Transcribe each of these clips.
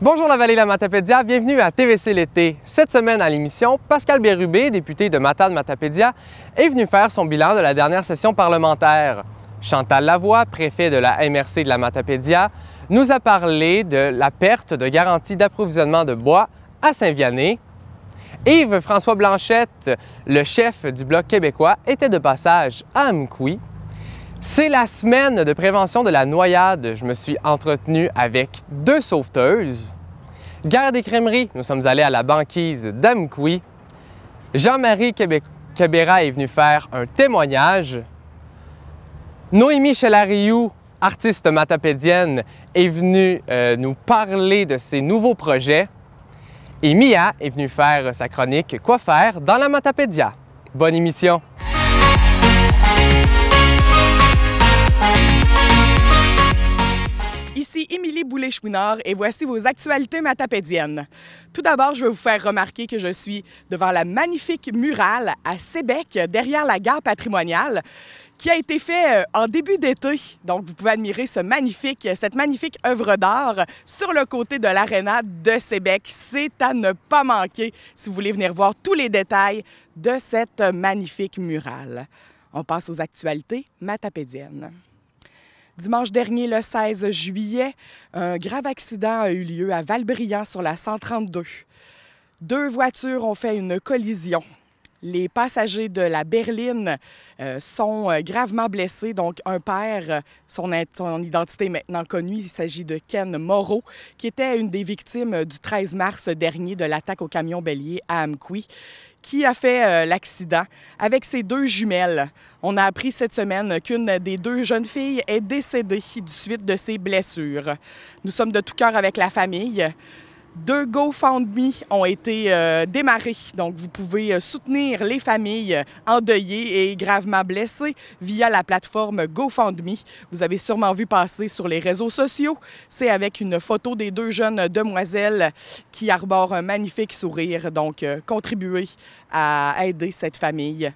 Bonjour la vallée de la Matapédia, bienvenue à TVC l'été. Cette semaine à l'émission, Pascal Bérubé, député de Matane-Matapédia, est venu faire son bilan de la dernière session parlementaire. Chantal Lavoie, préfet de la MRC de la Matapédia, nous a parlé de la perte de garantie d'approvisionnement de bois à Saint-Vianney. Yves-François Blanchette, le chef du Bloc québécois, était de passage à Amkoui. C'est la semaine de prévention de la noyade. Je me suis entretenu avec 2 sauveteuses. Guerre des crèmeries, nous sommes allés à la banquise d'Amkoui. Jean-Marie Cabera est venu faire un témoignage. Noémie Chelariou, artiste matapédienne, est venue nous parler de ses nouveaux projets. Et Mia est venue faire sa chronique « Quoi faire dans la Matapédia ». Bonne émission! Ici Émilie Boulay-Chouinard et voici vos actualités matapédiennes. Tout d'abord, je vais vous faire remarquer que je suis devant la magnifique murale à Sébec, derrière la gare patrimoniale, qui a été fait en début d'été. Donc, vous pouvez admirer cette magnifique œuvre d'art sur le côté de l'aréna de Sébec. C'est à ne pas manquer si vous voulez venir voir tous les détails de cette magnifique murale. On passe aux actualités matapédiennes. Dimanche dernier, le 16 juillet, un grave accident a eu lieu à Valbriand sur la 132. 2 voitures ont fait une collision. Les passagers de la berline sont gravement blessés. Donc, un père, son identité est maintenant connue, il s'agit de Ken Moreau, qui était une des victimes du 13 mars dernier de l'attaque au camion bélier à Amkoui, qui a fait l'accident avec ses 2 jumelles. On a appris cette semaine qu'une des 2 jeunes filles est décédée du suite de ses blessures. Nous sommes de tout cœur avec la famille. 2 GoFundMe ont été démarrés, donc vous pouvez soutenir les familles endeuillées et gravement blessées via la plateforme GoFundMe. Vous avez sûrement vu passer sur les réseaux sociaux. C'est avec une photo des 2 jeunes demoiselles qui arborent un magnifique sourire. Donc, contribuez à aider cette famille.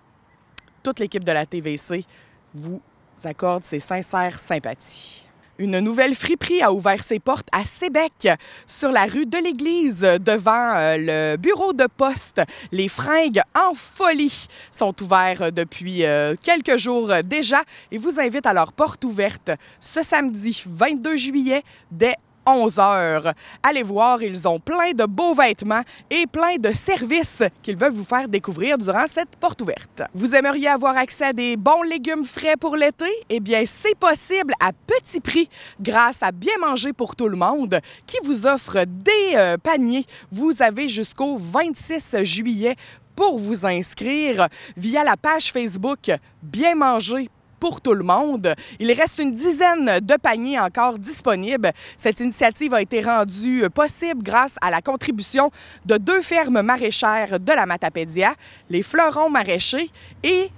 Toute l'équipe de la TVC vous accorde ses sincères sympathies. Une nouvelle friperie a ouvert ses portes à Sébec, sur la rue de l'Église, devant le bureau de poste. Les fringues en folie sont ouvertes depuis quelques jours déjà et vous invite à leur porte ouverte ce samedi 22 juillet dès 11 h. Allez voir, ils ont plein de beaux vêtements et plein de services qu'ils veulent vous faire découvrir durant cette porte ouverte. Vous aimeriez avoir accès à des bons légumes frais pour l'été? Eh bien, c'est possible à petit prix grâce à Bien manger pour tout le monde qui vous offre des paniers. Vous avez jusqu'au 26 juillet pour vous inscrire via la page Facebook Bien manger pour tout le monde. Il reste une dizaine de paniers encore disponibles. Cette initiative a été rendue possible grâce à la contribution de 2 fermes maraîchères de la Matapédia, les Fleurons maraîchers et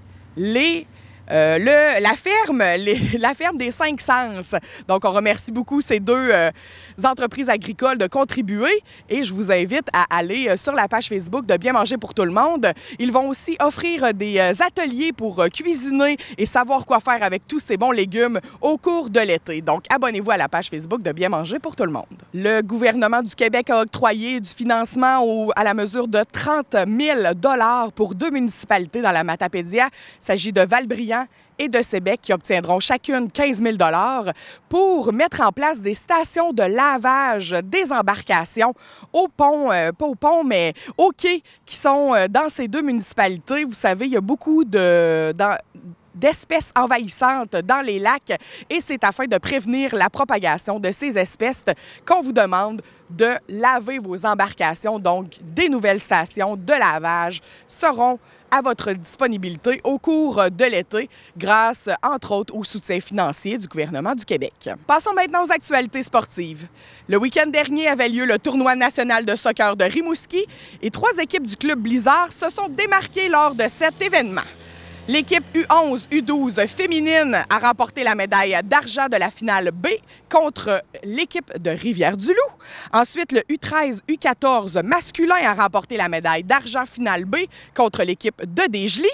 la ferme des 5 Sens. Donc, on remercie beaucoup ces 2 entreprises agricoles de contribuer et je vous invite à aller sur la page Facebook de Bien manger pour tout le monde. Ils vont aussi offrir des ateliers pour cuisiner et savoir quoi faire avec tous ces bons légumes au cours de l'été. Donc, abonnez-vous à la page Facebook de Bien manger pour tout le monde. Le gouvernement du Québec a octroyé du financement à la mesure de 30 000 $ pour 2 municipalités dans la Matapédia. Il s'agit de Valbriand et de Sébec qui obtiendront chacune 15 000 $ pour mettre en place des stations de lavage des embarcations au pont, pas au pont, mais aux quais qui sont dans ces 2 municipalités. Vous savez, il y a beaucoup d'espèces envahissantes dans les lacs et c'est afin de prévenir la propagation de ces espèces qu'on vous demande de laver vos embarcations. Donc, des nouvelles stations de lavage seront à votre disponibilité au cours de l'été grâce, entre autres, au soutien financier du gouvernement du Québec. Passons maintenant aux actualités sportives. Le week-end dernier avait lieu le tournoi national de soccer de Rimouski et 3 équipes du club Blizzard se sont démarquées lors de cet événement. L'équipe U11, U12 féminine a remporté la médaille d'argent de la finale B contre l'équipe de Rivière-du-Loup. Ensuite, le U13, U14 masculin a remporté la médaille d'argent finale B contre l'équipe de Desjely.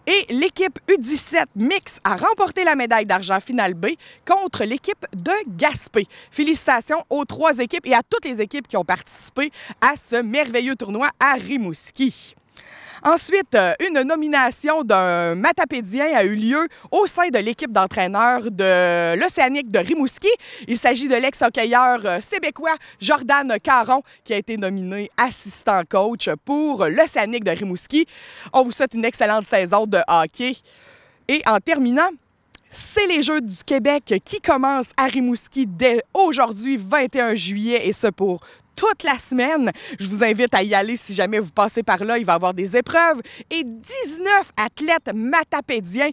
Et l'équipe U17 mix a remporté la médaille d'argent finale B contre l'équipe de Gaspé. Félicitations aux 3 équipes et à toutes les équipes qui ont participé à ce merveilleux tournoi à Rimouski. Ensuite, une nomination d'un matapédien a eu lieu au sein de l'équipe d'entraîneurs de l'Océanique de Rimouski. Il s'agit de l'ex-hockeyeur québécois Jordan Caron qui a été nominé assistant coach pour l'Océanique de Rimouski. On vous souhaite une excellente saison de hockey. Et en terminant, c'est les Jeux du Québec qui commencent à Rimouski dès aujourd'hui, 21 juillet, et ce pour toute la semaine. Je vous invite à y aller si jamais vous passez par là. Il va y avoir des épreuves et 19 athlètes matapédiens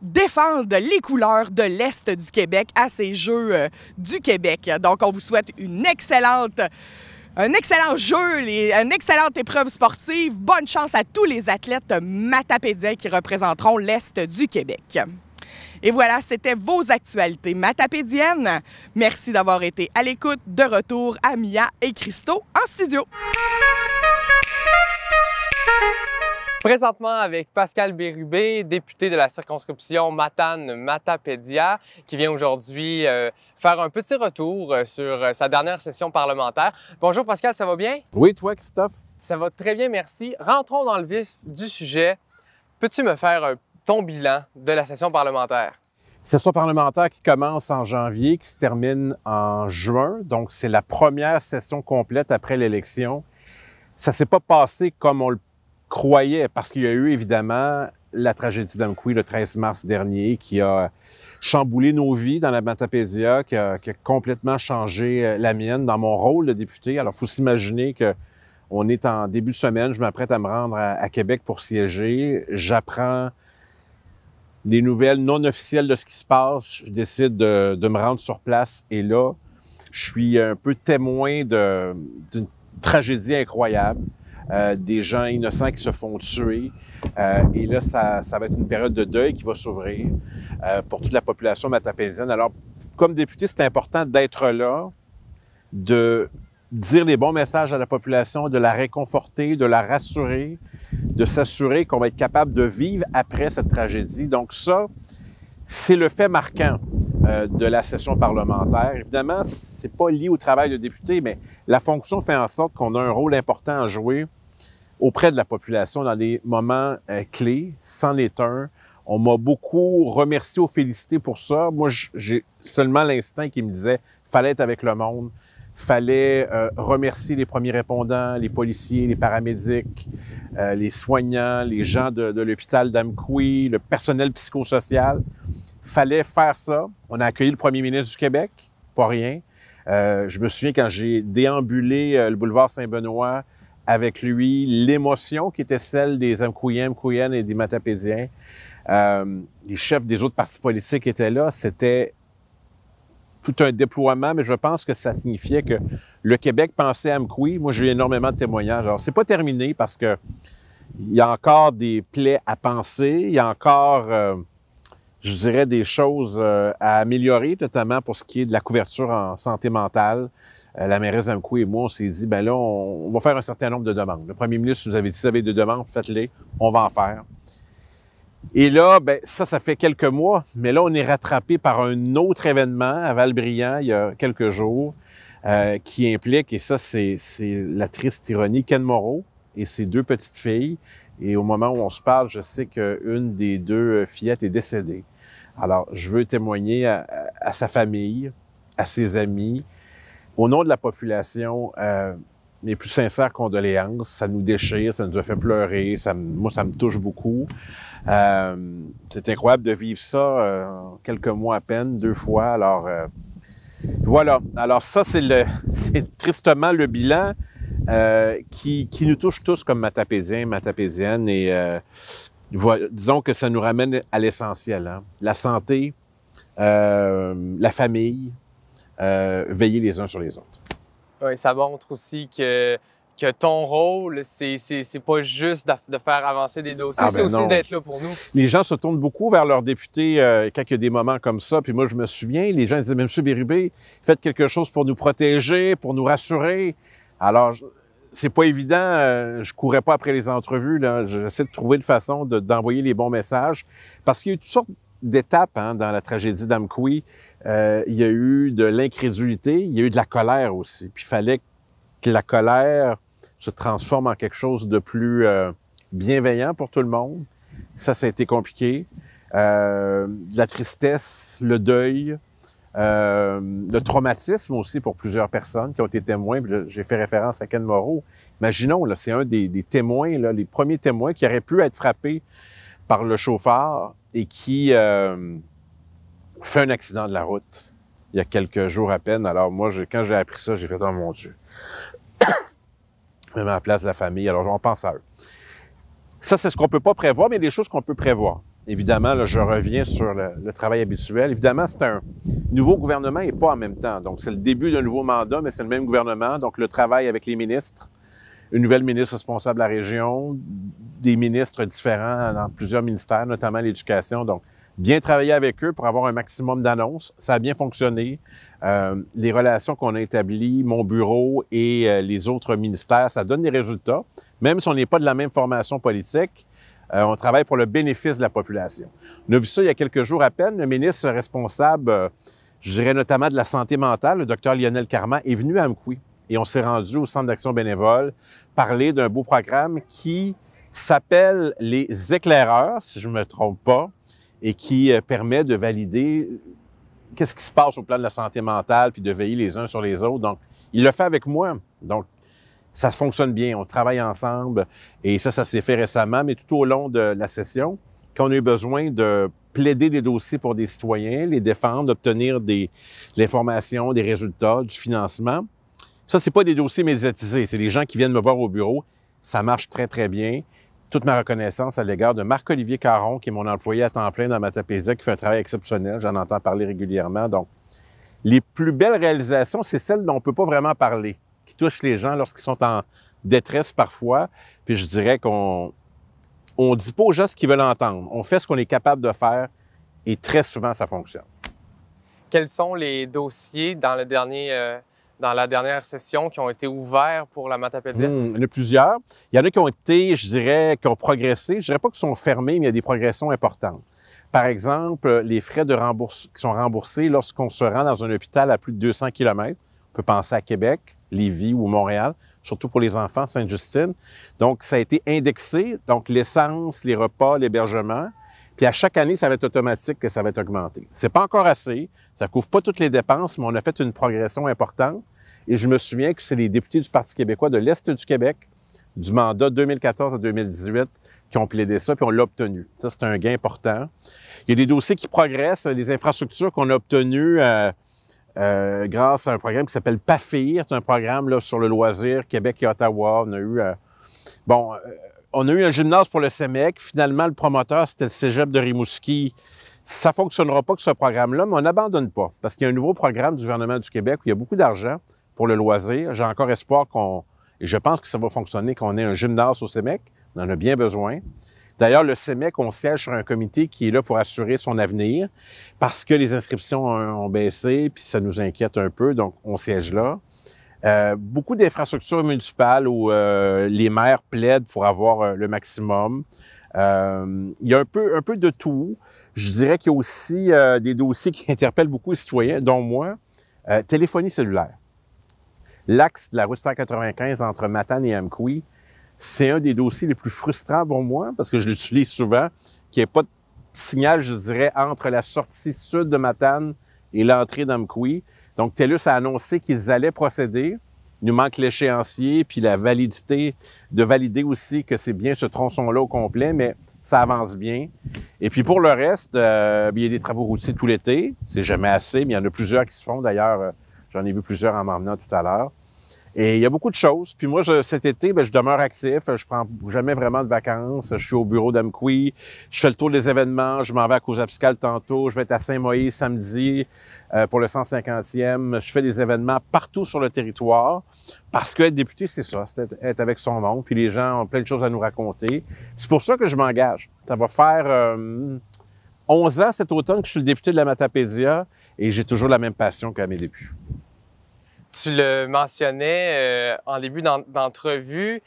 défendent les couleurs de l'Est du Québec à ces Jeux du Québec. Donc, on vous souhaite un excellent jeu, une excellente épreuve sportive. Bonne chance à tous les athlètes matapédiens qui représenteront l'Est du Québec. Et voilà, c'était vos actualités matapédiennes. Merci d'avoir été à l'écoute. De retour à Mia et Christo en studio. Présentement avec Pascal Bérubé, député de la circonscription Matane-Matapédia, qui vient aujourd'hui faire un petit retour sur sa dernière session parlementaire. Bonjour Pascal, ça va bien? Oui, toi Christophe? Ça va très bien, merci. Rentrons dans le vif du sujet. Peux-tu me faire ton bilan de la session parlementaire? Session parlementaire qui commence en janvier, qui se termine en juin. Donc, c'est la première session complète après l'élection. Ça ne s'est pas passé comme on le croyait, parce qu'il y a eu évidemment la tragédie d'Amqui le 13 mars dernier qui a chamboulé nos vies dans la Matapédia, qui a complètement changé la mienne dans mon rôle de député. Alors, il faut s'imaginer qu'on est en début de semaine, je m'apprête à me rendre à Québec pour siéger. J'apprends des nouvelles non officielles de ce qui se passe. Je décide de me rendre sur place et là, je suis un peu témoin d'une tragédie incroyable. Des gens innocents qui se font tuer. Et là, ça va être une période de deuil qui va s'ouvrir pour toute la population matapédienne. Alors, comme député, c'est important d'être là, de dire les bons messages à la population, de la réconforter, de la rassurer, de s'assurer qu'on va être capable de vivre après cette tragédie. Donc ça, c'est le fait marquant de la session parlementaire. Évidemment, c'est pas lié au travail de député, mais la fonction fait en sorte qu'on a un rôle important à jouer auprès de la population dans des moments clés. C'en est un. On m'a beaucoup remercié ou félicité pour ça. Moi, j'ai seulement l'instinct qui me disait « fallait être avec le monde ». Fallait remercier les premiers répondants, les policiers, les paramédics, les soignants, les gens de l'hôpital d'Amqui, le personnel psychosocial. Fallait faire ça. On a accueilli le premier ministre du Québec, pas rien. Je me souviens quand j'ai déambulé le boulevard Saint-Benoît avec lui, l'émotion qui était celle des Amqouiennes et des Matapédiens. Les chefs des autres partis politiques étaient là. C'était tout un déploiement, mais je pense que ça signifiait que le Québec pensait à Amqui. Moi, j'ai eu énormément de témoignages. Alors, c'est pas terminé parce que il y a encore des plaies à penser, il y a encore, je dirais, des choses à améliorer, notamment pour ce qui est de la couverture en santé mentale. La mairesse d'Amqui et moi, on s'est dit, ben là, on va faire un certain nombre de demandes. Le premier ministre nous avait dit, si vous avez des demandes, faites-les, on va en faire. Et là, ben ça fait quelques mois, mais là, on est rattrapé par un autre événement à Val-Brillant, il y a quelques jours, qui implique, et ça, c'est la triste ironie, Ken Moreau et ses 2 petites filles. Et au moment où on se parle, je sais qu'une des 2 fillettes est décédée. Alors, je veux témoigner à sa famille, à ses amis, au nom de la population, mes plus sincères condoléances. Ça nous déchire, ça nous a fait pleurer, moi, ça me touche beaucoup. C'est incroyable de vivre ça quelques mois à peine, 2 fois. Alors, voilà. Alors ça, c'est tristement le bilan qui nous touche tous comme matapédiens, matapédiennes. Et disons que ça nous ramène à l'essentiel. Hein? La santé, la famille, veiller les uns sur les autres. Oui, ça montre aussi que ton rôle, c'est pas juste de faire avancer des dossiers, c'est aussi d'être là pour nous. Les gens se tournent beaucoup vers leurs députés quand il y a des moments comme ça. Puis moi, je me souviens, les gens disaient, « M. Bérubé, faites quelque chose pour nous protéger, pour nous rassurer. » Alors, c'est pas évident. Je courais pas après les entrevues. J'essaie de trouver une façon d'envoyer les bons messages parce qu'il y a eu toutes sortes d'étapes hein, dans la tragédie d'Amqui. Il y a eu de l'incrédulité, il y a eu de la colère aussi. Puis il fallait que la colère se transforme en quelque chose de plus bienveillant pour tout le monde. Ça a été compliqué. La tristesse, le deuil, le traumatisme aussi pour plusieurs personnes qui ont été témoins. J'ai fait référence à Ken Moreau. Imaginons, là, c'est un des témoins, là, les premiers témoins qui auraient pu être frappés par le chauffeur et qui fait un accident de la route il y a quelques jours à peine. Alors moi, quand j'ai appris ça, j'ai fait « Oh mon Dieu! » Même à la place de la famille, alors on pense à eux. Ça, c'est ce qu'on ne peut pas prévoir, mais il y a des choses qu'on peut prévoir. Évidemment, là, je reviens sur le travail habituel. Évidemment, c'est un nouveau gouvernement et pas en même temps. Donc, c'est le début d'un nouveau mandat, mais c'est le même gouvernement. Donc, le travail avec les ministres, une nouvelle ministre responsable de la région, des ministres différents dans plusieurs ministères, notamment l'éducation. Donc, bien travailler avec eux pour avoir un maximum d'annonces. Ça a bien fonctionné. Les relations qu'on a établies, mon bureau et les autres ministères, ça donne des résultats. Même si on n'est pas de la même formation politique, on travaille pour le bénéfice de la population. On a vu ça il y a quelques jours à peine. Le ministre responsable, je dirais notamment de la santé mentale, le docteur Lionel Carman, est venu à Amqui. Et on s'est rendu au Centre d'action bénévole parler d'un beau programme qui s'appelle les éclaireurs, si je ne me trompe pas, et qui permet de valider qu'est-ce qui se passe au plan de la santé mentale puis de veiller les uns sur les autres. Donc, il le fait avec moi. Donc, ça fonctionne bien. On travaille ensemble et ça s'est fait récemment, mais tout au long de la session, quand on a eu besoin de plaider des dossiers pour des citoyens, les défendre, d'obtenir de l'information, des résultats, du financement, ça, c'est pas des dossiers médiatisés. C'est les gens qui viennent me voir au bureau. Ça marche très, très bien. Toute ma reconnaissance à l'égard de Marc-Olivier Caron, qui est mon employé à temps plein dans Matapédia, qui fait un travail exceptionnel. J'en entends parler régulièrement. Donc, les plus belles réalisations, c'est celles dont on ne peut pas vraiment parler, qui touchent les gens lorsqu'ils sont en détresse parfois. Puis je dirais qu'on ne dit pas aux gens ce qu'ils veulent entendre. On fait ce qu'on est capable de faire et très souvent, ça fonctionne. Quels sont les dossiers dans la dernière session qui ont été ouverts pour la Matapédia? Il y en a plusieurs. Il y en a qui ont été, je dirais, qui ont progressé. Je dirais pas qu'ils sont fermés, mais il y a des progressions importantes. Par exemple, les frais qui sont remboursés lorsqu'on se rend dans un hôpital à plus de 200 km. On peut penser à Québec, Lévis ou Montréal, surtout pour les enfants, Sainte-Justine. Donc, ça a été indexé. Donc, l'essence, les repas, l'hébergement. Puis à chaque année, ça va être automatique que ça va être augmenté. C'est pas encore assez. Ça couvre pas toutes les dépenses, mais on a fait une progression importante. Et je me souviens que c'est les députés du Parti québécois de l'Est du Québec, du mandat 2014 à 2018, qui ont plaidé ça, puis on l'a obtenu. Ça, c'est un gain important. Il y a des dossiers qui progressent, les infrastructures qu'on a obtenues grâce à un programme qui s'appelle PAFIR. C'est un programme là, sur le loisir, Québec et Ottawa. On a eu un gymnase pour le CEMEC. Finalement, le promoteur, c'était le Cégep de Rimouski. Ça ne fonctionnera pas que ce programme-là, mais on n'abandonne pas parce qu'il y a un nouveau programme du gouvernement du Québec où il y a beaucoup d'argent pour le loisir. J'ai encore espoir et je pense que ça va fonctionner, qu'on ait un gymnase au CEMEC. On en a bien besoin. D'ailleurs, le CEMEC, on siège sur un comité qui est là pour assurer son avenir parce que les inscriptions ont baissé, puis ça nous inquiète un peu, donc on siège là. Beaucoup d'infrastructures municipales où les maires plaident pour avoir le maximum. Il y a un peu de tout. Je dirais qu'il y a aussi des dossiers qui interpellent beaucoup les citoyens, dont moi. Téléphonie cellulaire. L'axe de la route 195 entre Matane et Amqui, c'est un des dossiers les plus frustrants pour moi parce que je l'utilise souvent, qu'il n'y ait pas de signal, je dirais, entre la sortie sud de Matane et l'entrée d'Amqui. Donc, TELUS a annoncé qu'ils allaient procéder. Il nous manque l'échéancier puis la validité, de valider aussi que c'est bien ce tronçon-là au complet, mais ça avance bien. Et puis pour le reste, il y a des travaux routiers tout l'été. C'est jamais assez, mais il y en a plusieurs qui se font. D'ailleurs, j'en ai vu plusieurs en m'emmenant tout à l'heure. Et il y a beaucoup de choses. Puis moi, cet été, je demeure actif. Je prends jamais vraiment de vacances. Je suis au bureau d'Amqui. Je fais le tour des événements. Je m'en vais à Cozapscal tantôt. Je vais être à Saint-Moïse samedi pour le 150e. Je fais des événements partout sur le territoire. Parce que être député, c'est ça. C'est être avec son monde. Puis les gens ont plein de choses à nous raconter. C'est pour ça que je m'engage. Ça va faire 11 ans cet automne que je suis le député de la Matapédia. Et j'ai toujours la même passion qu'à mes débuts. Tu le mentionnais en début d'entrevue,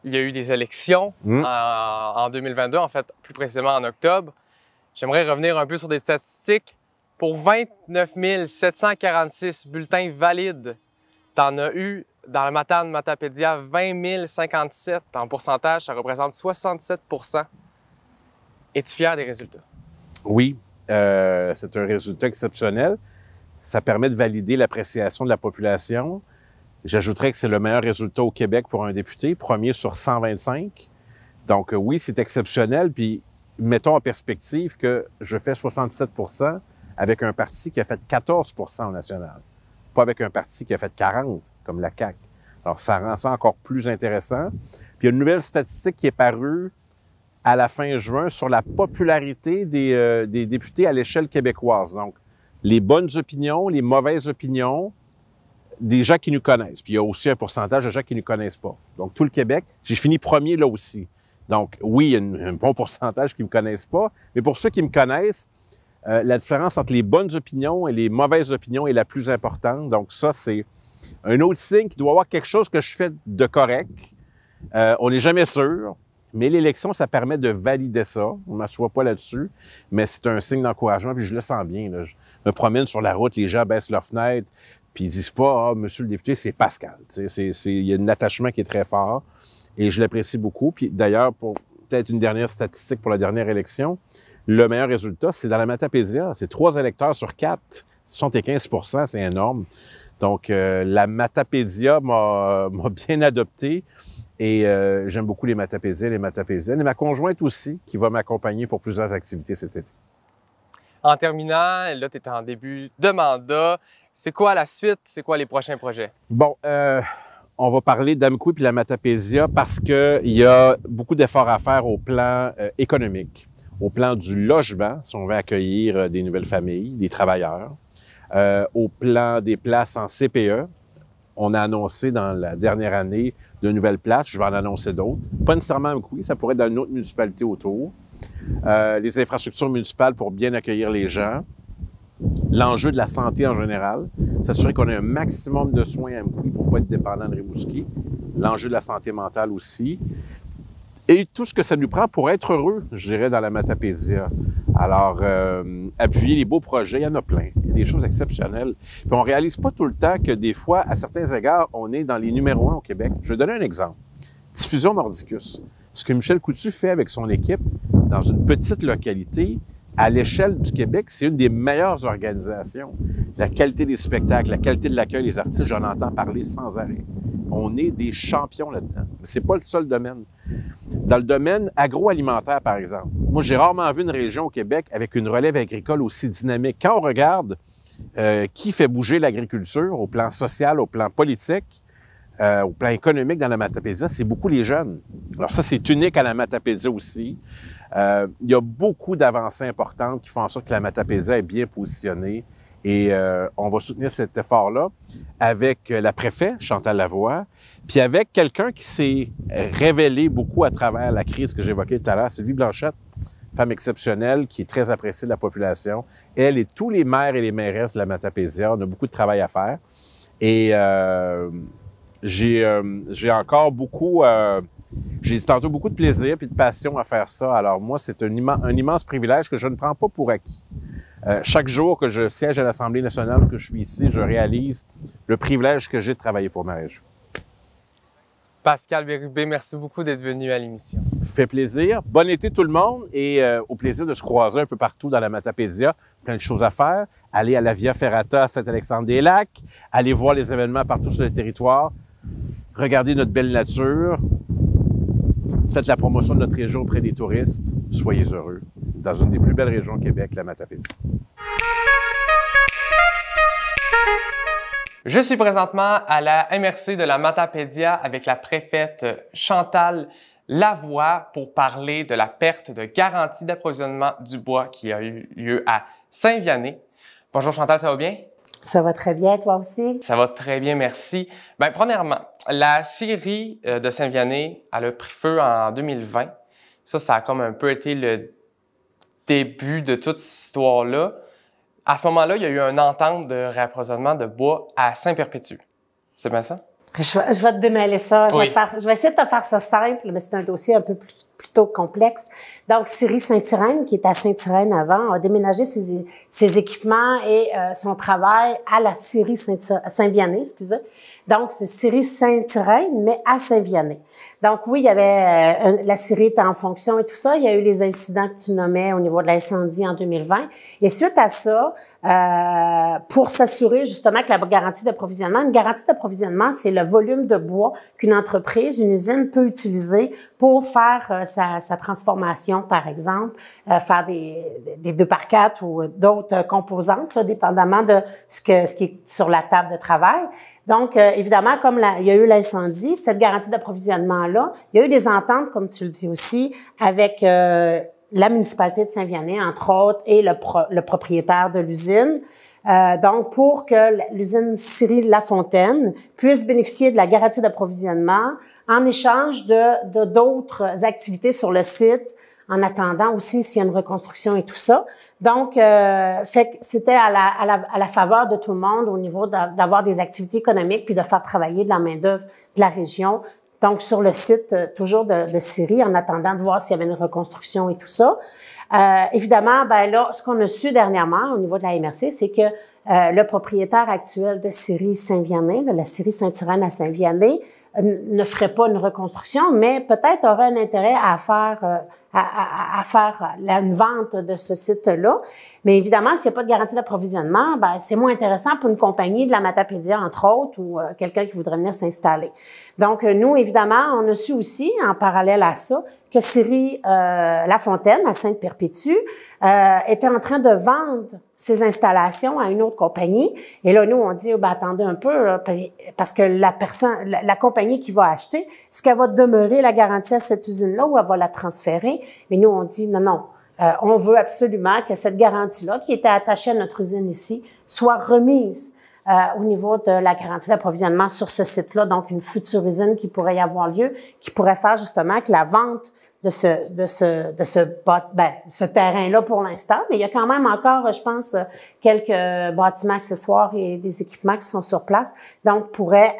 il y a eu des élections en 2022, en fait, plus précisément en octobre. J'aimerais revenir un peu sur des statistiques. Pour 29 746 bulletins valides, tu en as eu dans la Matapédia 20 057. En pourcentage, ça représente 67 %. Es-tu fier des résultats? Oui, c'est un résultat exceptionnel. Ça permet de valider l'appréciation de la population. J'ajouterais que c'est le meilleur résultat au Québec pour un député, premier sur 125. Donc oui, c'est exceptionnel. Puis mettons en perspective que je fais 67 % avec un parti qui a fait 14 % au national, pas avec un parti qui a fait 40 comme la CAQ. Alors ça rend ça encore plus intéressant. Puis il y a une nouvelle statistique qui est parue à la fin juin sur la popularité des députés à l'échelle québécoise. Donc, les bonnes opinions, les mauvaises opinions, des gens qui nous connaissent. Puis il y a aussi un pourcentage de gens qui ne nous connaissent pas. Donc, tout le Québec, j'ai fini premier là aussi. Donc, oui, il y a un bon pourcentage qui ne me connaissent pas, mais pour ceux qui me connaissent, la différence entre les bonnes opinions et les mauvaises opinions est la plus importante. Donc, ça, c'est un autre signe qu'il doit y avoir quelque chose que je fais de correct. On n'est jamais sûr. Mais l'élection, ça permet de valider ça. On ne m'assoit pas là-dessus, mais c'est un signe d'encouragement, puis je le sens bien. Là. Je me promène sur la route, les gens baissent leurs fenêtres, puis ils disent pas « Ah, monsieur le député, c'est Pascal ». Il y a un attachement qui est très fort, et je l'apprécie beaucoup. Puis d'ailleurs, pour peut-être une dernière statistique pour la dernière élection, le meilleur résultat, c'est dans la Matapédia. C'est 3 électeurs sur 4, 75 %, c'est énorme. Donc, la Matapédia m'a bien adopté. Et j'aime beaucoup les Matapédiens, les Matapédiennes. Et ma conjointe aussi, qui va m'accompagner pour plusieurs activités cet été. En terminant, là, tu es en début de mandat. C'est quoi la suite? C'est quoi les prochains projets? Bon, on va parler d'Amqui et la Matapédia parce qu'il y a beaucoup d'efforts à faire au plan économique, au plan du logement, si on veut accueillir des nouvelles familles, des travailleurs, au plan des places en CPE. On a annoncé dans la dernière année de nouvelles places. Je vais en annoncer d'autres. Pas nécessairement à Amqui, ça pourrait être dans une autre municipalité autour. Les infrastructures municipales pour bien accueillir les gens. L'enjeu de la santé en général. S'assurer qu'on ait un maximum de soins à Amqui pour ne pas être dépendant de Rimouski. L'enjeu de la santé mentale aussi. Et tout ce que ça nous prend pour être heureux, je dirais, dans la Matapédia. Alors, appuyer les beaux projets, il y en a plein. Il y a des choses exceptionnelles. Puis on ne réalise pas tout le temps que des fois, à certains égards, on est dans les numéros 1 au Québec. Je vais donner un exemple. Diffusion Mordicus. Ce que Michel Coutu fait avec son équipe dans une petite localité, à l'échelle du Québec, c'est une des meilleures organisations. La qualité des spectacles, la qualité de l'accueil des artistes, j'en entends parler sans arrêt. On est des champions là-dedans. Mais c'est pas le seul domaine. Dans le domaine agroalimentaire, par exemple, moi, j'ai rarement vu une région au Québec avec une relève agricole aussi dynamique. Quand on regarde qui fait bouger l'agriculture au plan social, au plan politique, au plan économique dans la Matapédia, c'est beaucoup les jeunes. Alors ça, c'est unique à la Matapédia aussi. Il y a beaucoup d'avancées importantes qui font en sorte que la Matapédia est bien positionnée. Et on va soutenir cet effort-là avec la préfète, Chantal Lavoie, puis avec quelqu'un qui s'est révélé beaucoup à travers la crise que j'évoquais tout à l'heure, Sylvie Blanchette, femme exceptionnelle qui est très appréciée de la population. Elle et tous les maires et les mairesses de la Matapédia, on a beaucoup de travail à faire. Et j'ai encore beaucoup... j'ai tantôt beaucoup de plaisir et de passion à faire ça. Alors moi, c'est un immense privilège que je ne prends pas pour acquis. Chaque jour que je siège à l'Assemblée nationale, que je suis ici, je réalise le privilège que j'ai de travailler pour ma région. Pascal Bérubé, merci beaucoup d'être venu à l'émission. Fait plaisir. Bon été tout le monde et au plaisir de se croiser un peu partout dans la Matapédia. Plein de choses à faire. Allez à la Via Ferrata à Saint-Alexandre-des-Lacs. Allez voir les événements partout sur le territoire. Regardez notre belle nature. Faites la promotion de notre région auprès des touristes. Soyez heureux. Dans une des plus belles régions au Québec, la Matapédia. Je suis présentement à la MRC de la Matapédia avec la préfète Chantal Lavoie pour parler de la perte de garantie d'approvisionnement du bois qui a eu lieu à Saint-Vianney. Bonjour Chantal, ça va bien? Ça va très bien, toi aussi? Ça va très bien, merci. Bien, premièrement, la scierie de Saint-Vianney, elle a pris feu en 2020. Ça a comme un peu été le début de toute cette histoire-là. À ce moment-là, il y a eu une entente de réapprovisionnement de bois à Saint-Perpétue. C'est bien ça? Je vais te démêler ça. Oui. Je vais essayer de te faire ça simple, mais c'est un dossier un peu plutôt complexe. Donc, Syrie Saint-Irène, qui était à Saint-Irène avant, a déménagé ses équipements et son travail à la Syrie Saint-Vianney, excusez. Donc, c'est Syrie Saint-Irène, mais à Saint-Vianney. Donc, oui, il y avait la Syrie était en fonction et tout ça. Il y a eu les incidents que tu nommais au niveau de l'incendie en 2020. Et suite à ça, pour s'assurer justement que la garantie d'approvisionnement, une garantie d'approvisionnement, c'est le volume de bois qu'une entreprise, une usine peut utiliser pour faire sa transformation, par exemple, faire des 2x4 ou d'autres composantes, là, dépendamment de ce qui est sur la table de travail. Donc, évidemment, comme il y a eu l'incendie, cette garantie d'approvisionnement-là, il y a eu des ententes, comme tu le dis aussi, avec la municipalité de Saint-Vianney, entre autres, et le propriétaire de l'usine. Donc, pour que l'usine Syrie Lafontaine puisse bénéficier de la garantie d'approvisionnement en échange de d'autres activités sur le site, en attendant aussi s'il y a une reconstruction et tout ça. Donc, fait que c'était à la faveur de tout le monde au niveau d'avoir des activités économiques puis de faire travailler de la main-d'œuvre de la région. Donc, sur le site toujours de Syrie, en attendant de voir s'il y avait une reconstruction et tout ça. Évidemment, ben là, ce qu'on a su dernièrement au niveau de la MRC, c'est que le propriétaire actuel de Syrie Saint-Vianney, de la Syrie Saint-Irène à Saint-Vianney, ne ferait pas une reconstruction, mais peut-être aurait un intérêt à faire une vente de ce site-là. Mais évidemment, s'il n'y a pas de garantie d'approvisionnement, ben c'est moins intéressant pour une compagnie de la Matapédia, entre autres, ou quelqu'un qui voudrait venir s'installer. Donc, nous, évidemment, on a su aussi, en parallèle à ça, que Syrie Lafontaine, à Sainte-Perpétue, était en train de vendre ses installations à une autre compagnie. Et là, nous, on dit, oh, ben, attendez un peu, parce que la compagnie qui va acheter, est-ce qu'elle va demeurer la garantie à cette usine-là ou elle va la transférer? Mais nous, on dit, non, on veut absolument que cette garantie-là, qui était attachée à notre usine ici, soit remise au niveau de la garantie d'approvisionnement sur ce site-là, donc une future usine qui pourrait y avoir lieu, qui pourrait faire justement que la vente de ce terrain-là pour l'instant, mais il y a quand même encore, je pense, quelques bâtiments accessoires et des équipements qui sont sur place, donc pourrait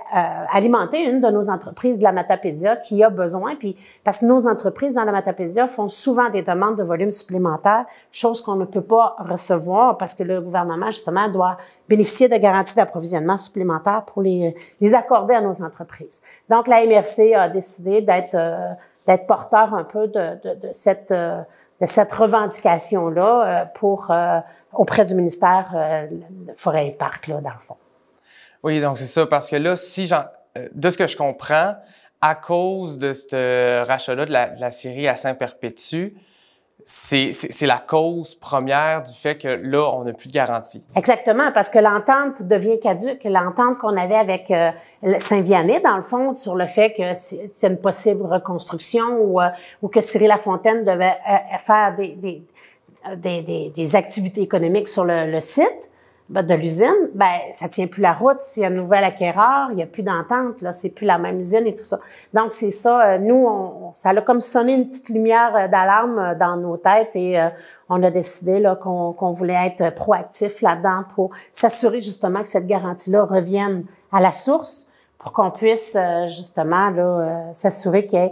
alimenter une de nos entreprises de la Matapédia qui a besoin, puis parce que nos entreprises dans la Matapédia font souvent des demandes de volume supplémentaire, chose qu'on ne peut pas recevoir parce que le gouvernement, justement, doit bénéficier de garanties d'approvisionnement supplémentaires pour les accorder à nos entreprises. Donc, la MRC a décidé d'être porteur un peu de cette revendication-là auprès du ministère Forêt et Parcs, là, dans le fond. Oui, donc c'est ça, parce que là, de ce que je comprends, à cause de ce rachat-là de la Syrie à Saint-Perpétue, c'est la cause première du fait que là, on n'a plus de garantie. Exactement, parce que l'entente devient caduque. L'entente qu'on avait avec Saint-Vianney, dans le fond, sur le fait que c'est une possible reconstruction ou que Syrie Lafontaine devait faire des activités économiques sur le site de l'usine, ben ça tient plus la route. S'il y a un nouvel acquéreur, il y a plus d'entente, là, c'est plus la même usine et tout ça. Donc c'est ça, nous, ça a comme sonné une petite lumière d'alarme dans nos têtes et on a décidé là qu'on voulait être proactif là-dedans pour s'assurer justement que cette garantie-là revienne à la source pour qu'on puisse justement là s'assurer que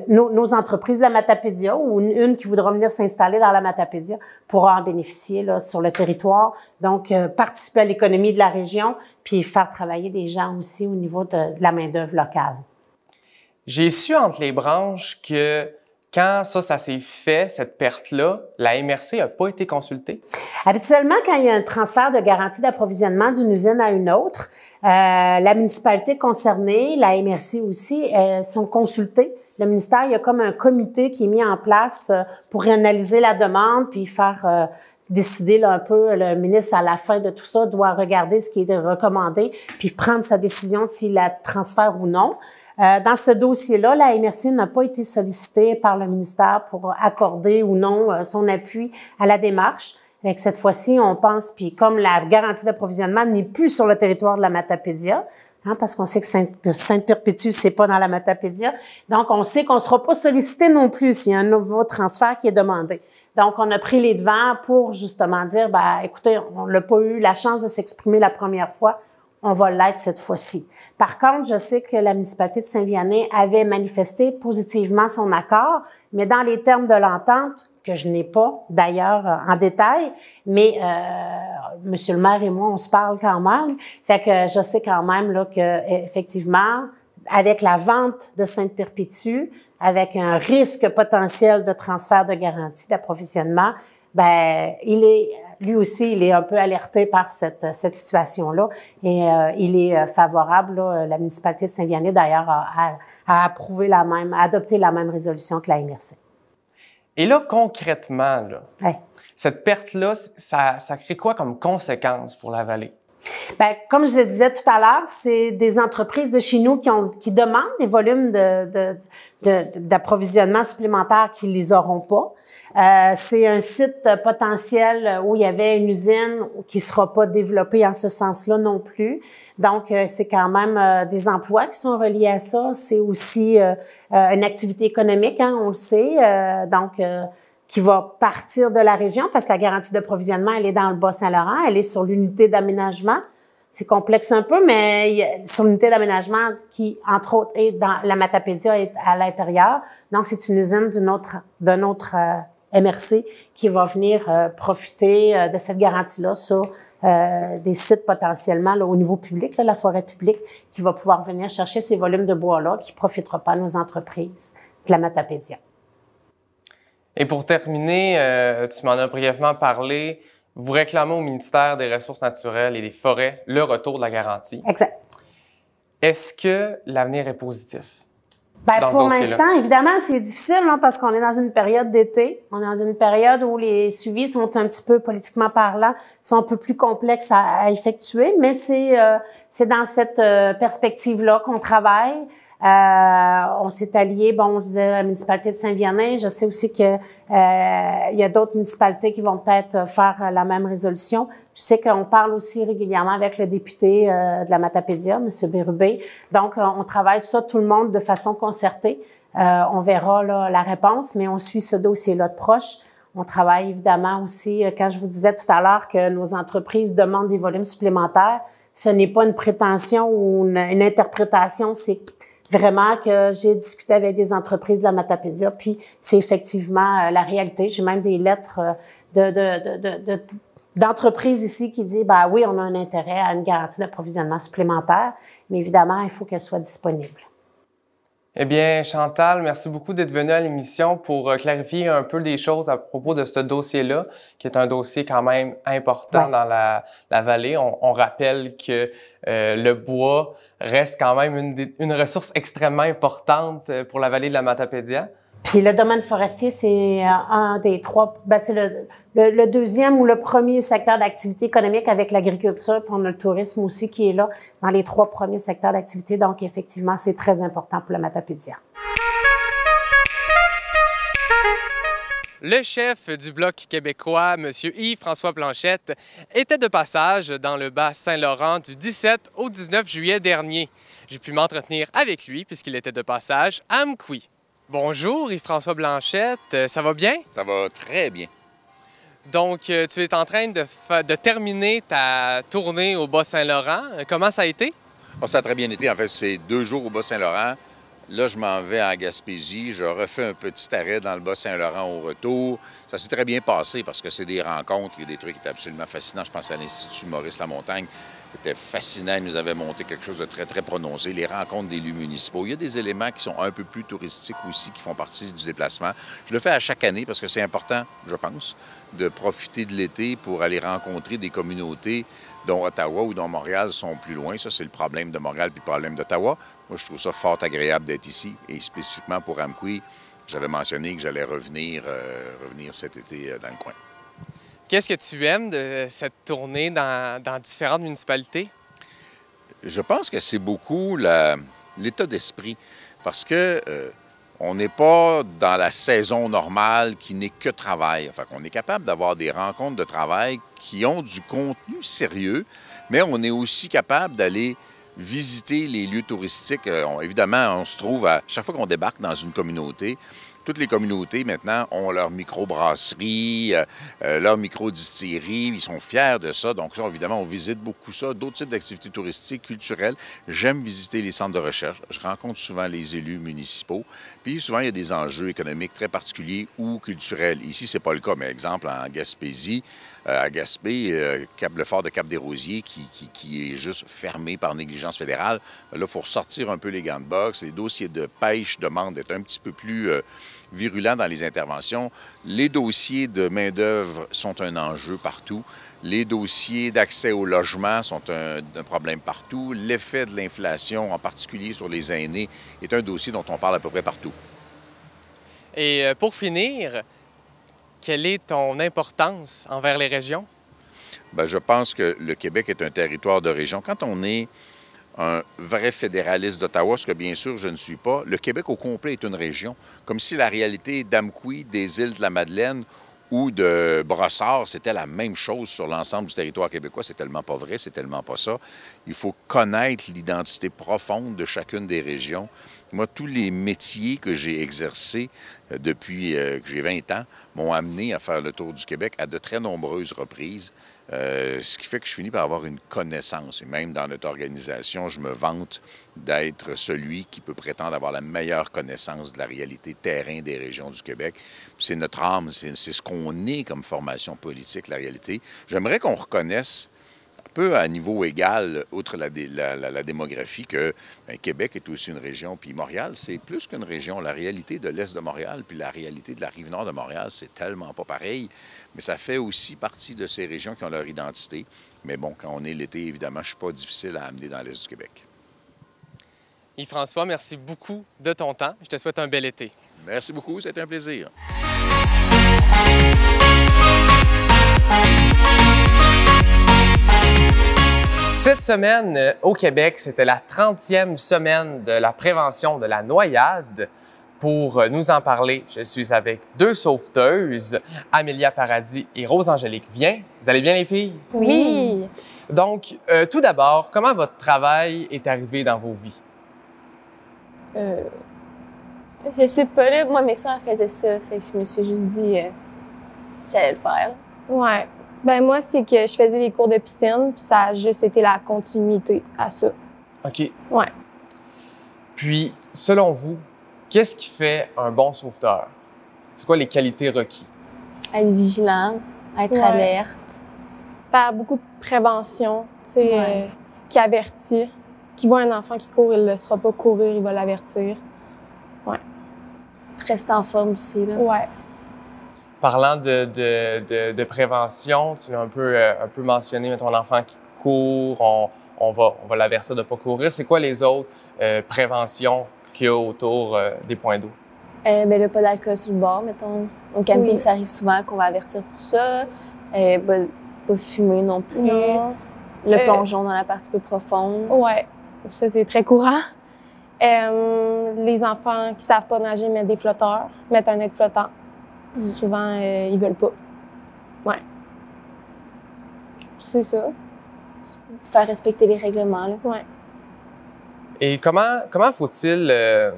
nos entreprises de la Matapédia ou une qui voudra venir s'installer dans la Matapédia pourra en bénéficier là sur le territoire. Donc participer à l'économie de la région puis faire travailler des gens aussi au niveau de la main-d'œuvre locale. J'ai su entre les branches que quand ça s'est fait, cette perte-là, la MRC n'a pas été consultée? Habituellement, quand il y a un transfert de garantie d'approvisionnement d'une usine à une autre, la municipalité concernée, la MRC aussi, sont consultées. Le ministère, il y a comme un comité qui est mis en place pour réanalyser la demande puis faire décider là, un peu, le ministre, à la fin de tout ça, doit regarder ce qui est recommandé puis prendre sa décision s'il la transfère ou non. Dans ce dossier-là, la MRC n'a pas été sollicitée par le ministère pour accorder ou non son appui à la démarche. Avec cette fois-ci, on pense, puis comme la garantie d'approvisionnement n'est plus sur le territoire de la Matapédia, parce qu'on sait que Sainte-Perpétue, c'est pas dans la Matapédia, donc on sait qu'on sera pas sollicité non plus s'il y a un nouveau transfert qui est demandé. Donc, on a pris les devants pour justement dire, ben, écoutez, on n'a pas eu la chance de s'exprimer la première fois, on va l'être cette fois-ci. Par contre, je sais que la municipalité de Saint-Vianney avait manifesté positivement son accord, mais dans les termes de l'entente, que je n'ai pas d'ailleurs en détail, mais Monsieur le maire et moi, on se parle quand même. Fait que je sais quand même là que effectivement, avec la vente de Sainte-Perpétue, avec un risque potentiel de transfert de garantie d'approvisionnement, ben lui aussi, il est un peu alerté par cette situation-là et il est favorable, là, la municipalité de Saint-Vianney d'ailleurs a approuvé a adopté la même résolution que la MRC. Et là, concrètement, là, Ouais. cette perte-là, ça crée quoi comme conséquence pour la vallée? Ben, comme je le disais tout à l'heure, c'est des entreprises de chez nous qui demandent des volumes d'approvisionnement supplémentaires qu'ils les auront pas. C'est un site potentiel où il y avait une usine qui sera pas développée en ce sens-là non plus. Donc, c'est quand même des emplois qui sont reliés à ça. C'est aussi une activité économique, hein, on le sait. Qui va partir de la région parce que la garantie d'approvisionnement, elle est dans le Bas-Saint-Laurent, elle est sur l'unité d'aménagement. C'est complexe un peu, mais sur l'unité d'aménagement qui, entre autres, est dans la Matapédia est à l'intérieur. Donc, c'est une usine d'un autre MRC qui va venir profiter de cette garantie-là sur des sites potentiellement là, au niveau public, là, la forêt publique, qui va pouvoir venir chercher ces volumes de bois-là qui ne profiteront pas à nos entreprises de la Matapédia. Et pour terminer, tu m'en as brièvement parlé, vous réclamez au ministère des Ressources naturelles et des Forêts le retour de la garantie. Exact. Est-ce que l'avenir est positif? Ben, pour l'instant, évidemment, c'est difficile hein, parce qu'on est dans une période d'été. On est dans une période où les suivis sont un petit peu, politiquement parlant, sont un peu plus complexes à effectuer, mais c'est dans cette perspective-là qu'on travaille. On s'est allié, bon, je disais la municipalité de Saint-Vianney. Je sais aussi que il y a d'autres municipalités qui vont peut-être faire la même résolution. Je sais qu'on parle aussi régulièrement avec le député de la Matapédia, M. Bérubé. Donc, on travaille ça tout le monde de façon concertée. On verra là, la réponse, mais on suit ce dossier-là de proche. On travaille évidemment aussi, quand je vous disais tout à l'heure que nos entreprises demandent des volumes supplémentaires, ce n'est pas une prétention ou une interprétation, c'est vraiment que j'ai discuté avec des entreprises de la Matapédia, puis c'est effectivement la réalité. J'ai même des lettres d'entreprises ici qui disent, ben oui, on a un intérêt à une garantie d'approvisionnement supplémentaire, mais évidemment, il faut qu'elle soit disponible. Eh bien, Chantal, merci beaucoup d'être venue à l'émission pour clarifier un peu les choses à propos de ce dossier-là, qui est un dossier quand même important dans la vallée. On rappelle que le bois reste quand même une ressource extrêmement importante pour la vallée de la Matapédia. Puis le domaine forestier, c'est un des trois, ben c'est le deuxième ou le premier secteur d'activité économique avec l'agriculture, puis on a le tourisme aussi qui est là dans les trois premiers secteurs d'activité. Donc effectivement, c'est très important pour la Matapédia. Le chef du Bloc québécois, M. Yves-François Blanchette, était de passage dans le Bas-Saint-Laurent du 17 au 19 juillet dernier. J'ai pu m'entretenir avec lui puisqu'il était de passage à Amqui. Bonjour Yves-François Blanchette, ça va bien? Ça va très bien. Donc, tu es en train de terminer ta tournée au Bas-Saint-Laurent. Comment ça a été? Oh, ça a très bien été. En fait, c'est 2 jours au Bas-Saint-Laurent. Là, je m'en vais en Gaspésie. Je refais un petit arrêt dans le Bas-Saint-Laurent au retour. Ça s'est très bien passé parce que c'est des rencontres. Il y a des trucs qui étaient absolument fascinants. Je pense à l'Institut Maurice Lamontagne. C'était fascinant. Il nous avait monté quelque chose de très, très prononcé. Les rencontres d'élus municipaux. Il y a des éléments qui sont un peu plus touristiques aussi, qui font partie du déplacement. Je le fais à chaque année parce que c'est important, je pense, de profiter de l'été pour aller rencontrer des communautés dont Ottawa ou dont Montréal sont plus loin. Ça, c'est le problème de Montréal puis le problème d'Ottawa. Moi, je trouve ça fort agréable d'être ici. Et spécifiquement pour Amqui, j'avais mentionné que j'allais revenir cet été dans le coin. Qu'est-ce que tu aimes de cette tournée dans différentes municipalités? Je pense que c'est beaucoup l'état d'esprit. Parce que on n'est pas dans la saison normale qui n'est que travail. Enfin, on est capable d'avoir des rencontres de travail qui ont du contenu sérieux, mais on est aussi capable d'aller visiter les lieux touristiques. Évidemment, on se trouve à chaque fois qu'on débarque dans une communauté, toutes les communautés, maintenant, ont leur microbrasserie, leur microdistillerie. Ils sont fiers de ça. Donc, là, évidemment, on visite beaucoup ça. D'autres types d'activités touristiques, culturelles. J'aime visiter les centres de recherche. Je rencontre souvent les élus municipaux. Puis, souvent, il y a des enjeux économiques très particuliers ou culturels. Ici, c'est pas le cas. Mais, exemple, en Gaspésie, à Gaspé, le fort de Cap-des-Rosiers qui est juste fermé par négligence fédérale. Là, il faut ressortir un peu les gants de boxe. Les dossiers de pêche demandent d'être un petit peu plus virulents dans les interventions. Les dossiers de main-d'œuvre sont un enjeu partout. Les dossiers d'accès au logement sont un problème partout. L'effet de l'inflation, en particulier sur les aînés, est un dossier dont on parle à peu près partout. Et pour finir, quelle est ton importance envers les régions? Bien, je pense que le Québec est un territoire de région. Quand on est un vrai fédéraliste d'Ottawa, ce que bien sûr je ne suis pas, le Québec au complet est une région. Comme si la réalité d'Amqui, des îles de la Madeleine ou de Brossard, c'était la même chose sur l'ensemble du territoire québécois. C'est tellement pas vrai, c'est tellement pas ça. Il faut connaître l'identité profonde de chacune des régions. Moi, tous les métiers que j'ai exercés depuis que j'ai 20 ans m'ont amené à faire le tour du Québec à de très nombreuses reprises. Ce qui fait que je finis par avoir une connaissance. Et même dans notre organisation, je me vante d'être celui qui peut prétendre avoir la meilleure connaissance de la réalité terrain des régions du Québec. C'est notre âme, c'est ce qu'on est comme formation politique, la réalité. J'aimerais qu'on reconnaisse un peu à niveau égal, outre la démographie, que Québec est aussi une région, puis Montréal, c'est plus qu'une région. La réalité de l'Est de Montréal, puis la réalité de la Rive-Nord de Montréal, c'est tellement pas pareil. Mais ça fait aussi partie de ces régions qui ont leur identité. Mais bon, quand on est l'été, évidemment, je ne suis pas difficile à amener dans l'Est du Québec. Yves-François, merci beaucoup de ton temps. Je te souhaite un bel été. Merci beaucoup, c'était un plaisir. Cette semaine, au Québec, c'était la 30e semaine de la prévention de la noyade. Pour nous en parler, je suis avec deux sauveteuses, Amélia Paradis et Rose-Angélique Vien. Vous allez bien, les filles? Oui. Donc, tout d'abord, comment votre travail est arrivé dans vos vies? Je sais pas, là, moi, mes soeurs faisaient ça, fait que je me suis juste dit que j'allais le faire. Ouais. Ben moi, c'est que je faisais les cours de piscine, puis ça a juste été la continuité à ça. OK. Ouais. Puis, selon vous, qu'est-ce qui fait un bon sauveteur? C'est quoi les qualités requises? Être vigilant, être Ouais. alerte. Faire beaucoup de prévention, tu sais, Ouais. qui avertit. Qui voit un enfant qui court, il ne le laissera pas courir, il va l'avertir. Rester en forme aussi, là. Ouais. Parlant de prévention, tu l'as un peu mentionné, mais ton enfant qui court, on va l'avertir de ne pas courir. C'est quoi les autres préventions qu'il y a autour des points d'eau? Ben là, pas d'alcool sur le bord, mettons. Au camping, Oui. ça arrive souvent qu'on va avertir pour ça. Pas fumer non plus. Non. Le plongeon dans la partie plus profonde. Ouais. Ça, c'est très courant. Les enfants qui savent pas nager mettent des flotteurs, mettent un aide flottant. Souvent, ils veulent pas. Ouais. C'est ça. Faire respecter les règlements, là. Ouais. Et comment faut-il,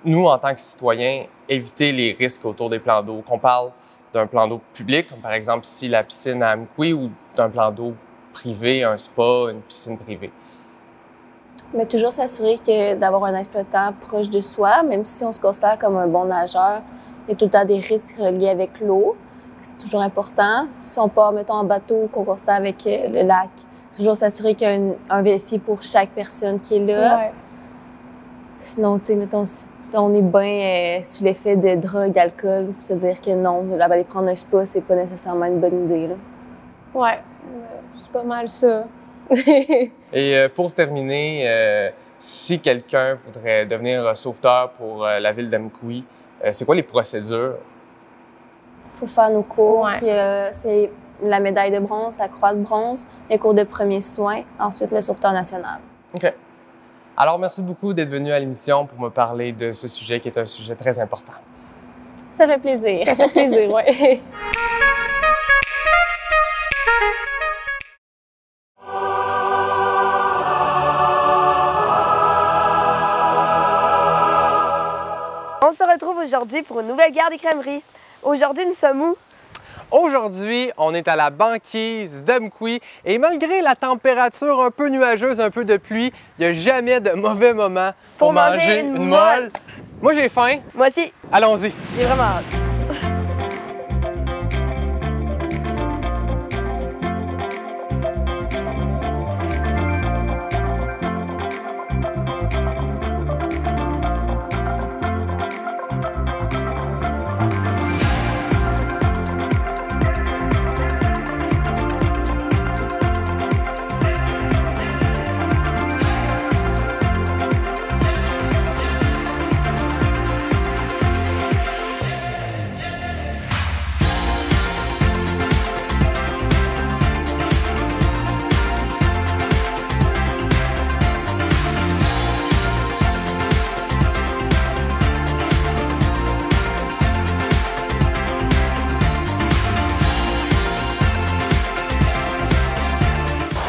nous, en tant que citoyens, éviter les risques autour des plans d'eau? Qu'on parle d'un plan d'eau public, comme par exemple ici la piscine à Amqui, ou d'un plan d'eau privé, un spa, une piscine privée? Mais toujours s'assurer que d'avoir un aide flottant proche de soi, même si on se considère comme un bon nageur, il y a tout le temps des risques reliés avec l'eau. C'est toujours important. Si on part, mettons, en bateau, qu'on considère avec le lac, toujours s'assurer qu'il y a un vérifié pour chaque personne qui est là. Ouais. Sinon, tu sais, mettons, si on est bien sous l'effet de drogue, d'alcool, se dire que non, aller prendre un spa, c'est pas nécessairement une bonne idée, là. Ouais. C'est pas mal ça. Et pour terminer, si quelqu'un voudrait devenir sauveteur pour la ville d'Amqui, c'est quoi les procédures? Il faut faire nos cours. Ouais. Puis, c'est la médaille de bronze, la croix de bronze, les cours de premiers soins, ensuite le sauveteur national. OK. Alors, merci beaucoup d'être venu à l'émission pour me parler de ce sujet qui est un sujet très important. Ça fait plaisir. Ça fait plaisir, ouais. On se retrouve aujourd'hui pour une nouvelle guerre des crèmeries. Aujourd'hui, nous sommes où? Aujourd'hui, on est à la banquise d'Amqui et malgré la température un peu nuageuse, un peu de pluie, il n'y a jamais de mauvais moment pour manger une molle. Moi, j'ai faim. Moi aussi. Allons-y. J'ai vraiment hâte.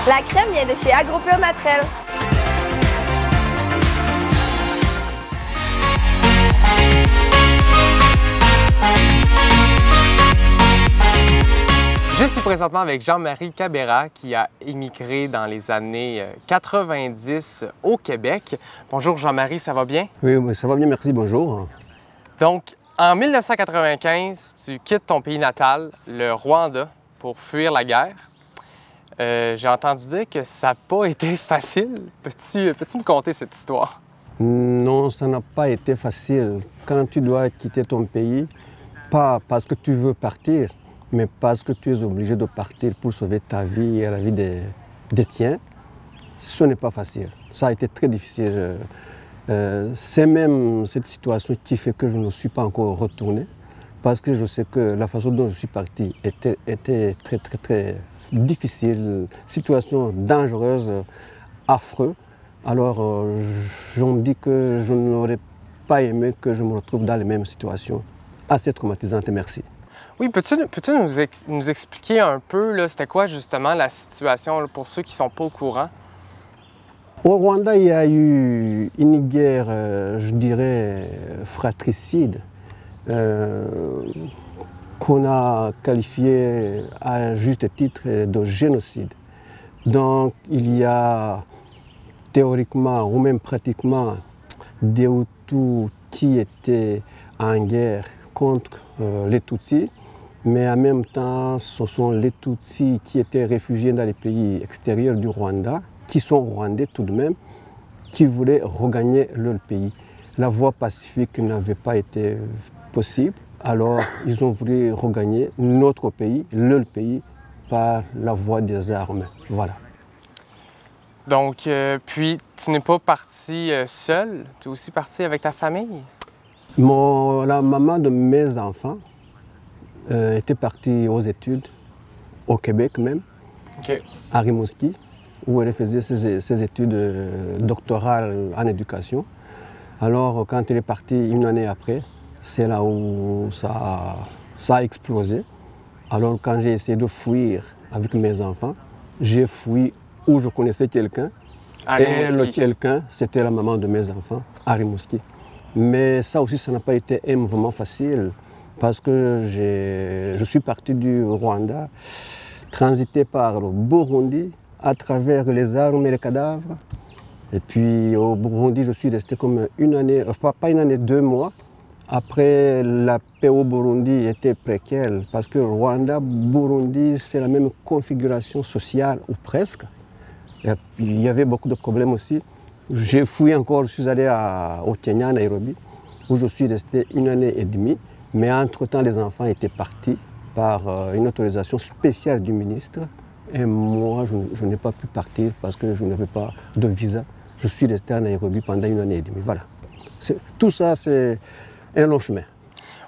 La crème vient de chez Agropur Matrel. Je suis présentement avec Jean-Marie Cabera qui a émigré dans les années 90 au Québec. Bonjour Jean-Marie, ça va bien? Oui, ça va bien, merci, bonjour. Donc, en 1995, tu quittes ton pays natal, le Rwanda, pour fuir la guerre. J'ai entendu dire que ça n'a pas été facile. Peux-tu me conter cette histoire? Non, ça n'a pas été facile. Quand tu dois quitter ton pays, pas parce que tu veux partir, mais parce que tu es obligé de partir pour sauver ta vie et la vie des tiens, ce n'est pas facile. Ça a été très difficile. C'est même cette situation qui fait que je ne suis pas encore retourné, parce que je sais que la façon dont je suis parti était très difficile, situation dangereuse, affreux. Alors, je me dis que je n'aurais pas aimé que je me retrouve dans les mêmes situations. Assez traumatisante, merci. Oui, peux-tu nous expliquer un peu, c'était quoi justement la situation là, pour ceux qui ne sont pas au courant? Au Rwanda, il y a eu une guerre, je dirais, fratricide. Qu'on a qualifié à juste titre de génocide. Donc il y a théoriquement ou même pratiquement des Hutus qui étaient en guerre contre les Tutsis, mais en même temps ce sont les Tutsis qui étaient réfugiés dans les pays extérieurs du Rwanda, qui sont rwandais tout de même, qui voulaient regagner leur pays. La voie pacifique n'avait pas été possible. Alors, ils ont voulu regagner notre pays, leur pays, par la voie des armes. Voilà. Donc, puis, tu n'es pas parti seul, tu es aussi parti avec ta famille? La maman de mes enfants était partie aux études, au Québec même, à Rimouski, où elle faisait ses études doctorales en éducation. Alors, quand elle est partie une année après, c'est là où ça a explosé. Alors quand j'ai essayé de fuir avec mes enfants, j'ai fui où je connaissais quelqu'un. Et le quelqu'un, c'était la maman de mes enfants, à Rimouski. Mais ça aussi, ça n'a pas été un mouvement facile parce que je suis parti du Rwanda, transité par le Burundi, à travers les armes et les cadavres. Et puis au Burundi, je suis resté comme une année, pas une année, 2 mois. Après, la paix au Burundi était précaire parce que Rwanda, Burundi, c'est la même configuration sociale ou presque. Et il y avait beaucoup de problèmes aussi. J'ai fui encore, je suis allé au Kenya, à Nairobi, où je suis resté 1 année et demie. Mais entre-temps, les enfants étaient partis par une autorisation spéciale du ministre. Et moi, je n'ai pas pu partir parce que je n'avais pas de visa. Je suis resté à Nairobi pendant 1 année et demie. Voilà. Tout ça, c'est un long chemin.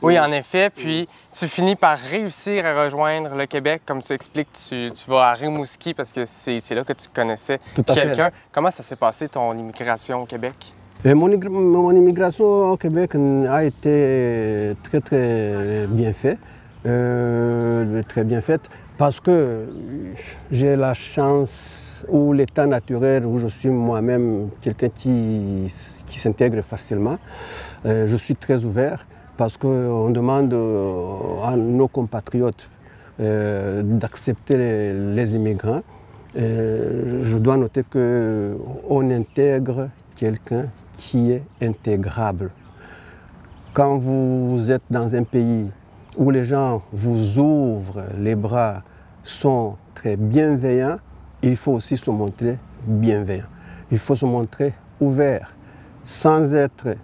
Oui, en effet. Puis, tu finis par réussir à rejoindre le Québec. Comme tu expliques, tu vas à Rimouski parce que c'est là que tu connaissais quelqu'un. Comment ça s'est passé, ton immigration au Québec? Mon immigration au Québec a été très bien faite. Parce que j'ai la chance ou l'état naturel où je suis moi-même quelqu'un qui s'intègrent facilement. Je suis très ouvert parce qu'on demande à nos compatriotes d'accepter les immigrants. Je dois noter qu'on intègre quelqu'un qui est intégrable. Quand vous êtes dans un pays où les gens vous ouvrent les bras, sont très bienveillants, il faut aussi se montrer bienveillant. Il faut se montrer ouvert, sans être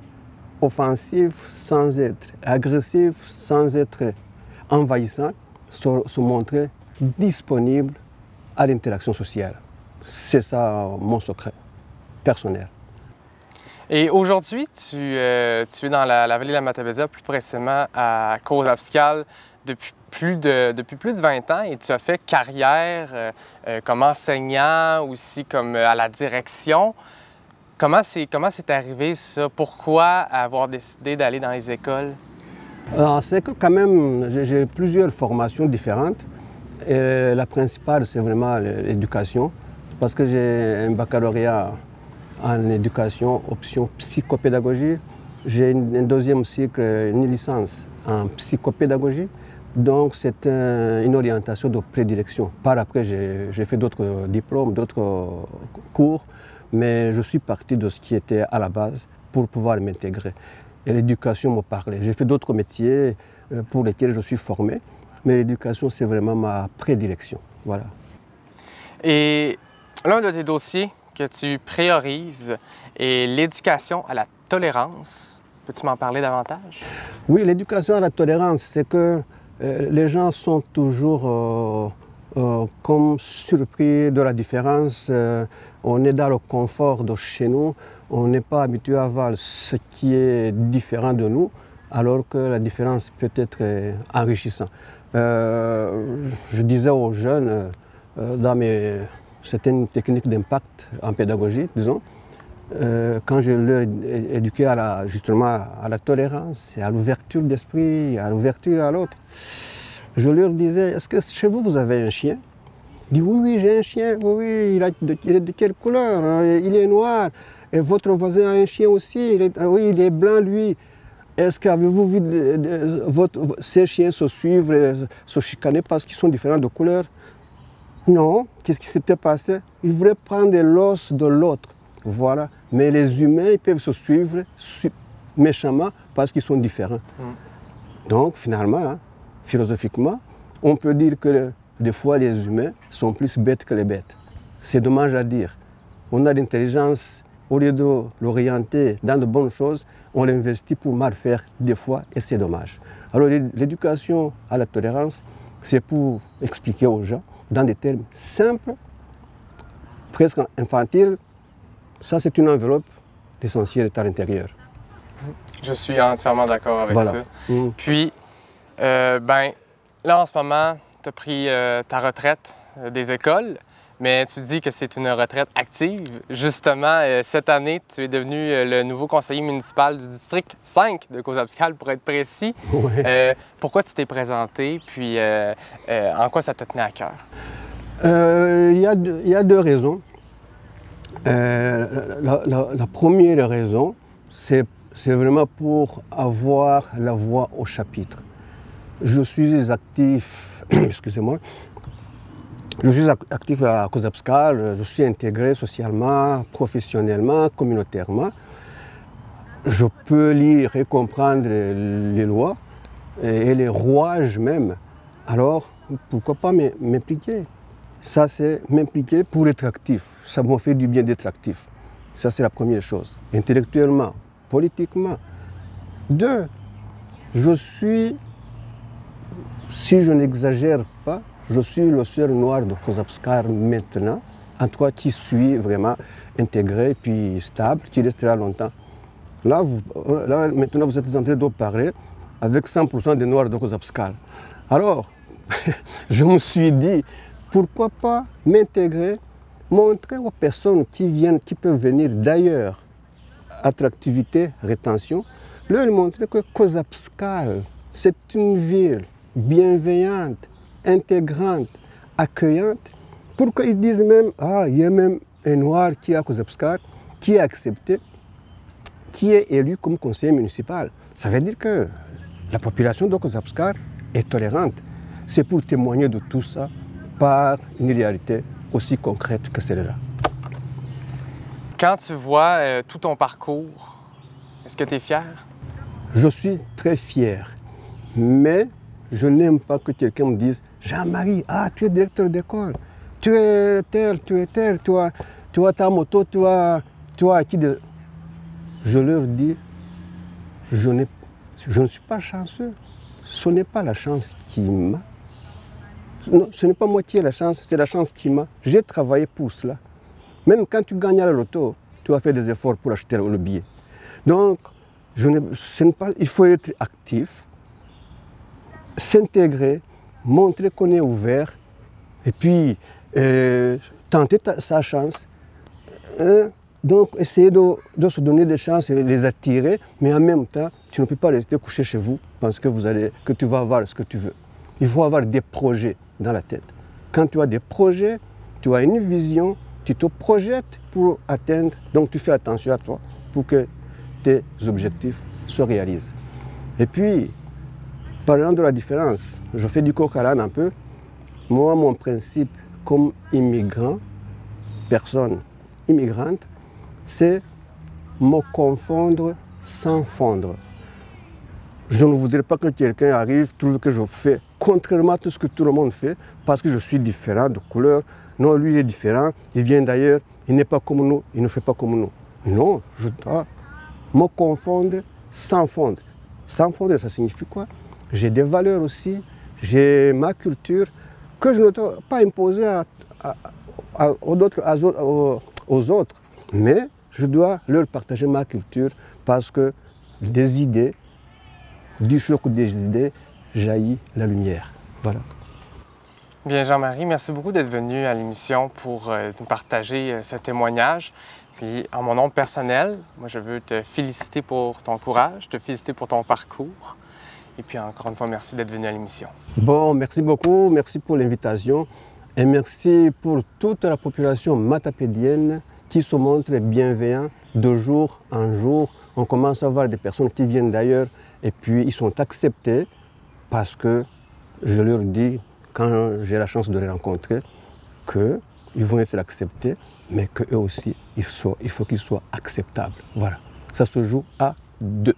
offensif, sans être agressif, sans être envahissant, se montrer disponible à l'interaction sociale. C'est ça mon secret personnel. Et aujourd'hui, tu es dans la vallée de la Matapédia, plus précisément à Cause-Abscale, depuis plus de 20 ans, et tu as fait carrière comme enseignant, aussi comme à la direction. Comment c'est arrivé ça? Pourquoi avoir décidé d'aller dans les écoles? C'est que quand même, j'ai plusieurs formations différentes. Et la principale, c'est vraiment l'éducation, parce que j'ai un baccalauréat en éducation, option psychopédagogie. J'ai un deuxième cycle, une licence en psychopédagogie. Donc c'est une orientation de prédilection. Par après, j'ai fait d'autres diplômes, d'autres cours, mais je suis parti de ce qui était à la base pour pouvoir m'intégrer. Et l'éducation me parlait. J'ai fait d'autres métiers pour lesquels je suis formé, mais l'éducation, c'est vraiment ma prédilection. Voilà. Et l'un de tes dossiers que tu priorises est l'éducation à la tolérance. Peux-tu m'en parler davantage? Oui, l'éducation à la tolérance, c'est que les gens sont toujours comme surpris de la différence. On est dans le confort de chez nous, on n'est pas habitué à voir ce qui est différent de nous, alors que la différence peut être enrichissante. Je disais aux jeunes, c'était une technique d'impact en pédagogie, disons, quand je leur éduquais justement à la tolérance, à l'ouverture d'esprit, à l'ouverture à l'autre, je leur disais, est-ce que chez vous, vous avez un chien? Ils disent, oui, oui, j'ai un chien, oui, il est de quelle couleur? Il est noir. Et votre voisin a un chien aussi, oui, il est blanc, lui. Est-ce qu'avez-vous vu ces chiens se suivre, se chicaner parce qu'ils sont différents de couleur? Non. Qu'est-ce qui s'était passé? Ils voulaient prendre l'os de l'autre. Voilà. Mais les humains, ils peuvent se suivre méchamment parce qu'ils sont différents. Donc, finalement, hein, philosophiquement, on peut dire que des fois, les humains sont plus bêtes que les bêtes. C'est dommage à dire. On a l'intelligence, au lieu de l'orienter dans de bonnes choses, on l'investit pour mal faire des fois, et c'est dommage. Alors, l'éducation à la tolérance, c'est pour expliquer aux gens, dans des termes simples, presque infantiles, ça c'est une enveloppe, l'essentiel est à l'intérieur. Je suis entièrement d'accord avec ça. Puis, là en ce moment, tu as pris ta retraite des écoles, mais tu dis que c'est une retraite active. Justement, cette année, tu es devenu le nouveau conseiller municipal du district 5 de Cause-Abscale, pour être précis. Ouais. Pourquoi tu t'es présenté, puis en quoi ça te tenait à cœur? Il y a deux raisons. La première raison, c'est vraiment pour avoir la voix au chapitre. Je suis actif, excusez-moi, je suis actif à Cause-Abscale, je suis intégré socialement, professionnellement, communautairement. Je peux lire et comprendre les lois et les rouages même. Alors, pourquoi pas m'impliquer? Ça, c'est m'impliquer pour être actif. Ça me fait du bien d'être actif. Ça, c'est la première chose. Intellectuellement, politiquement. Deux, je suis, si je n'exagère pas, je suis le seul noir de Cause-Abscale maintenant, en tout cas qui suis vraiment intégré puis stable, qui restera longtemps. Là, maintenant, vous êtes en train de parler avec 100% des noirs de Cause-Abscale. Alors, je me suis dit, pourquoi pas m'intégrer, montrer aux personnes qui peuvent venir d'ailleurs, attractivité, rétention, leur montrer que Cause-Abscale, c'est une ville bienveillante, intégrante, accueillante, pour qu'ils disent même, ah, il y a même un noir qui est à Cause-Abscale, qui est accepté. qui est élu comme conseiller municipal. Ça veut dire que la population d'Okozabskar est tolérante. C'est pour témoigner de tout ça par une réalité aussi concrète que celle-là. Quand tu vois tout ton parcours, est-ce que tu es fier? Je suis très fier, mais je n'aime pas que quelqu'un me dise « Jean-Marie, tu es directeur d'école, tu es tel, tu as ta moto, tu as acquis de... » Je leur dis « Je ne suis pas chanceux, ce n'est pas la chance qui m'a. Non, ce n'est pas moi qui ai la chance, c'est la chance qui m'a. J'ai travaillé pour cela. Même quand tu gagnes à la loto, tu as fait des efforts pour acheter le billet. Donc, il faut être actif, s'intégrer, montrer qu'on est ouvert, et puis tenter sa chance. Donc, essayer de se donner des chances et les attirer, mais en même temps, tu ne peux pas rester couché chez vous parce que tu vas avoir ce que tu veux. Il faut avoir des projets dans la tête. Quand tu as des projets, tu as une vision, tu te projettes pour atteindre, donc tu fais attention à toi pour que tes objectifs se réalisent. Et puis, parlant de la différence, je fais du coq à l'âne un peu. Moi, mon principe comme immigrant, personne immigrante, c'est me confondre sans fondre. Je ne voudrais pas que quelqu'un arrive, trouve que je fais contrairement à tout ce que tout le monde fait, parce que je suis différent de couleur. Non, lui il est différent, il vient d'ailleurs, il n'est pas comme nous, il ne fait pas comme nous. Non, je dois me confondre sans fondre. Sans fondre, ça signifie quoi? J'ai des valeurs aussi, j'ai ma culture que je ne dois pas imposer aux autres, mais je dois leur partager ma culture parce que des idées, du choc des idées, jaillit la lumière. Voilà. Bien, Jean-Marie, merci beaucoup d'être venu à l'émission pour nous partager ce témoignage. Puis, en mon nom personnel, moi, je veux te féliciter pour ton courage, te féliciter pour ton parcours. Et puis, encore une fois, merci d'être venu à l'émission. Bon, merci beaucoup. Merci pour l'invitation. Et merci pour toute la population matapédienne qui se montre bienveillant de jour en jour. On commence à voir des personnes qui viennent d'ailleurs et puis ils sont acceptés parce que je leur dis, quand j'ai la chance de les rencontrer, qu'ils vont être acceptés, mais qu'eux aussi, il faut qu'ils soient acceptables. Voilà, ça se joue à deux.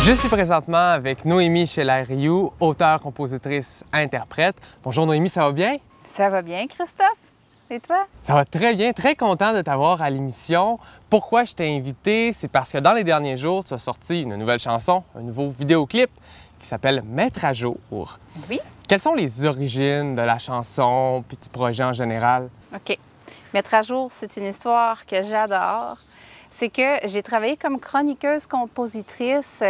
Je suis présentement avec Noémie Scheller-Rioux, auteure, compositrice, interprète. Bonjour Noémie, ça va bien? Ça va bien, Christophe? Et toi? Ça va très bien, très content de t'avoir à l'émission. Pourquoi je t'ai invité? C'est parce que dans les derniers jours, tu as sorti une nouvelle chanson, un nouveau vidéoclip qui s'appelle « Mettre à jour ». Oui. Quelles sont les origines de la chanson puis du projet en général? OK. « Mettre à jour », c'est une histoire que j'adore. C'est que j'ai travaillé comme chroniqueuse-compositrice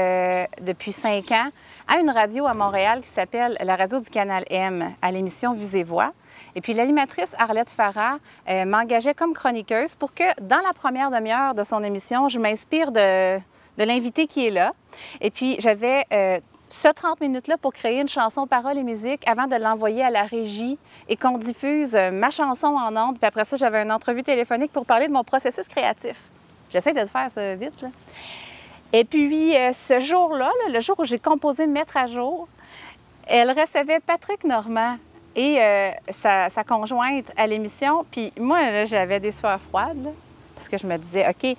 depuis 5 ans à une radio à Montréal qui s'appelle la radio du Canal M, à l'émission Vues et Voix. Et puis l'animatrice Arlette Farah m'engageait comme chroniqueuse pour que dans la première demi-heure de son émission, je m'inspire de l'invité qui est là. Et puis j'avais ce 30 minutes-là pour créer une chanson paroles et musique avant de l'envoyer à la régie et qu'on diffuse ma chanson en ondes. Puis après ça, j'avais une entrevue téléphonique pour parler de mon processus créatif. J'essaie de faire ça vite, là. Et puis, ce jour-là, le jour où j'ai composé « Mettre à jour », elle recevait Patrick Normand et sa conjointe à l'émission. Puis moi, j'avais des sueurs froides, là, parce que je me disais, OK,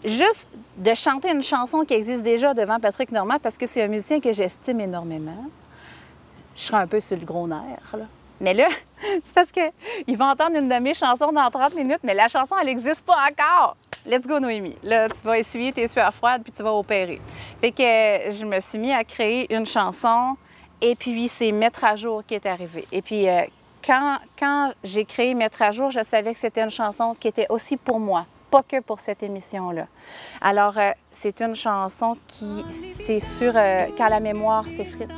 juste de chanter une chanson qui existe déjà devant Patrick Normand, parce que c'est un musicien que j'estime énormément, je serais un peu sur le gros nerf, là. Mais là, c'est parce qu'ils vont entendre une de mes chansons dans 30 minutes, mais la chanson, elle n'existe pas encore. Let's go, Noémie. Là, tu vas essuyer tes sueurs froides puis tu vas opérer. Fait que je me suis mis à créer une chanson et puis c'est Mettre à jour qui est arrivé. Et puis quand j'ai créé Mettre à jour, je savais que c'était une chanson qui était aussi pour moi, pas que pour cette émission-là. Alors, c'est une chanson qui, c'est sur quand la mémoire s'effrite.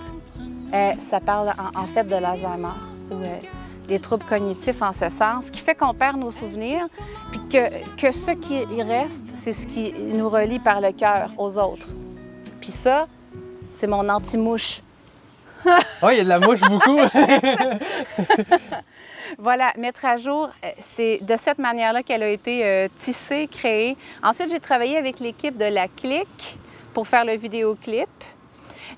Ça parle en fait de l'Alzheimer. Des troubles cognitifs en ce sens, qui fait qu'on perd nos souvenirs, puis que ce qui reste, c'est ce qui nous relie par le cœur aux autres. Puis ça, c'est mon anti-mouche. Oh, il y a de la mouche beaucoup! Voilà, mettre à jour, c'est de cette manière-là qu'elle a été tissée, créée. Ensuite, j'ai travaillé avec l'équipe de La Clique pour faire le vidéoclip.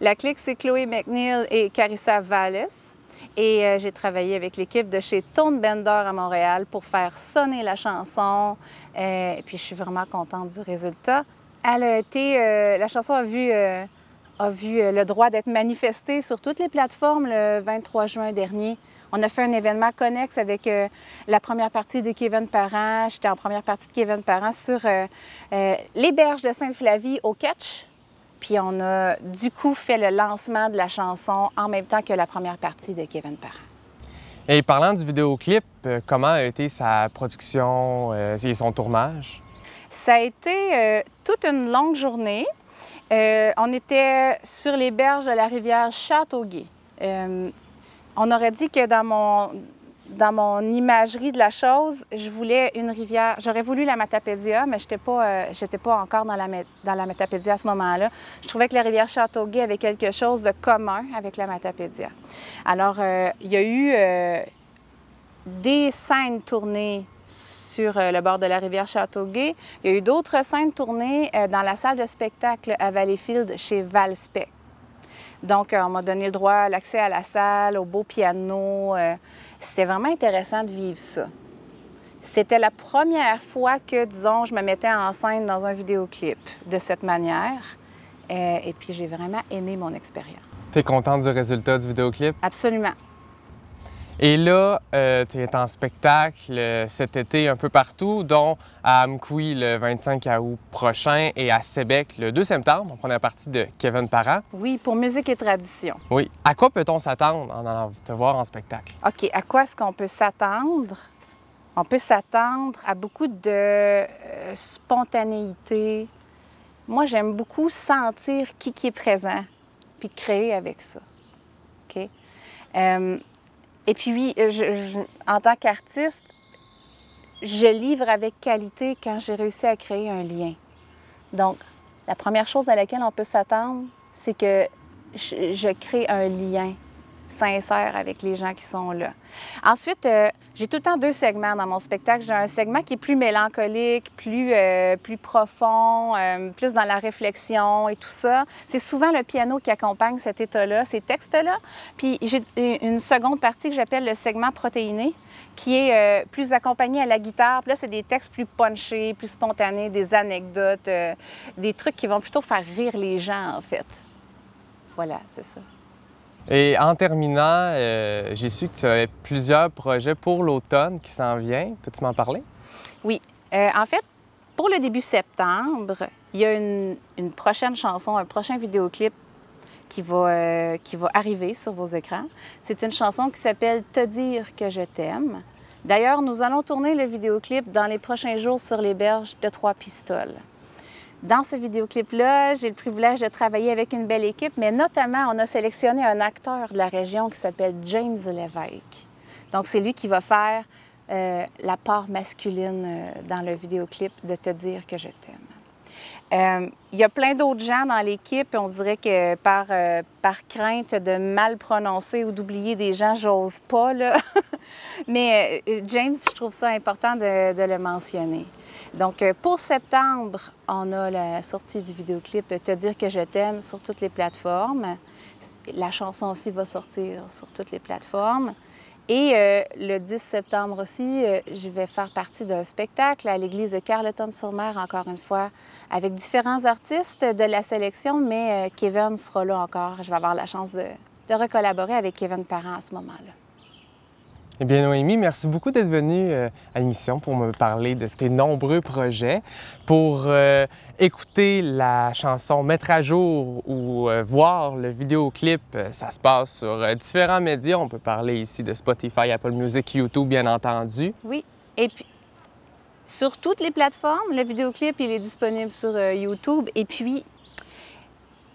La Clique, c'est Chloé McNeil et Carissa Valles. Et j'ai travaillé avec l'équipe de chez Tone Bender à Montréal pour faire sonner la chanson. Et puis, je suis vraiment contente du résultat. Elle a été, la chanson a vu le droit d'être manifestée sur toutes les plateformes le 23 juin dernier. On a fait un événement connexe avec la première partie de Kevin Parent. J'étais en première partie de Kevin Parent sur les berges de Sainte-Flavie au Catch. Puis on a du coup fait le lancement de la chanson en même temps que la première partie de Kevin Parent. Et parlant du vidéoclip, comment a été sa production et son tournage? Ça a été toute une longue journée. On était sur les berges de la rivière Châteauguay. On aurait dit que dans mon imagerie de la chose, je voulais une rivière. J'aurais voulu la Matapédia, mais je n'étais pas encore dans la Matapédia à ce moment-là. Je trouvais que la rivière Châteauguay avait quelque chose de commun avec la Matapédia. Alors, il y a eu des scènes tournées sur le bord de la rivière Châteauguay. Il y a eu d'autres scènes tournées dans la salle de spectacle à Valleyfield chez Valspec. Donc, on m'a donné le droit, l'accès à la salle, au beau piano. C'était vraiment intéressant de vivre ça. C'était la première fois que, disons, je me mettais en scène dans un vidéoclip de cette manière. Et puis, j'ai vraiment aimé mon expérience. Tu es contente du résultat du vidéoclip? Absolument. Et là, tu es en spectacle cet été un peu partout, dont à Amqui le 25 août prochain et à Sébec le 2 septembre, en première partie de Kevin Parent. Oui, pour Musique et Tradition. Oui. À quoi peut-on s'attendre en allant te voir en spectacle? OK. À quoi est-ce qu'on peut s'attendre? On peut s'attendre à beaucoup de spontanéité. Moi, j'aime beaucoup sentir qui est présent, puis créer avec ça. OK? Et puis, en tant qu'artiste, je livre avec qualité quand j'ai réussi à créer un lien. Donc, la première chose à laquelle on peut s'attendre, c'est que je crée un lien sincère avec les gens qui sont là. Ensuite, j'ai tout le temps deux segments dans mon spectacle. J'ai un segment qui est plus mélancolique, plus profond, plus dans la réflexion et tout ça. C'est souvent le piano qui accompagne cet état-là, ces textes-là. Puis j'ai une seconde partie que j'appelle le segment protéiné, qui est plus accompagné à la guitare. Puis là, c'est des textes plus punchés, plus spontanés, des anecdotes, des trucs qui vont plutôt faire rire les gens, en fait. Voilà, c'est ça. Et en terminant, j'ai su que tu avais plusieurs projets pour l'automne qui s'en vient. Peux-tu m'en parler? Oui. En fait, pour le début septembre, il y a une prochaine chanson, un prochain vidéoclip qui va arriver sur vos écrans. C'est une chanson qui s'appelle « Te dire que je t'aime ». D'ailleurs, nous allons tourner le vidéoclip dans les prochains jours sur les berges de Trois-Pistoles. Dans ce vidéoclip-là, j'ai le privilège de travailler avec une belle équipe, mais notamment, on a sélectionné un acteur de la région qui s'appelle James Lévesque. Donc, c'est lui qui va faire la part masculine dans le vidéoclip de « Te dire que je t'aime ». Il y a plein d'autres gens dans l'équipe et on dirait que par crainte de mal prononcer ou d'oublier des gens, j'ose pas, là. Mais James, je trouve ça important de le mentionner. Donc, pour septembre, on a la sortie du vidéoclip « Te dire que je t'aime » sur toutes les plateformes. La chanson aussi va sortir sur toutes les plateformes. Et le 10 septembre aussi, je vais faire partie d'un spectacle à l'église de Carleton-sur-Mer, encore une fois, avec différents artistes de la sélection, mais Kevin sera là encore. Je vais avoir la chance de recollaborer avec Kevin Parent à ce moment-là. Eh bien, Noémie, merci beaucoup d'être venue à l'émission pour me parler de tes nombreux projets. Pour écouter la chanson Mettre à jour ou voir le vidéoclip, ça se passe sur différents médias. On peut parler ici de Spotify, Apple Music, YouTube, bien entendu. Oui, et puis sur toutes les plateformes, le vidéoclip, il est disponible sur YouTube. Et puis,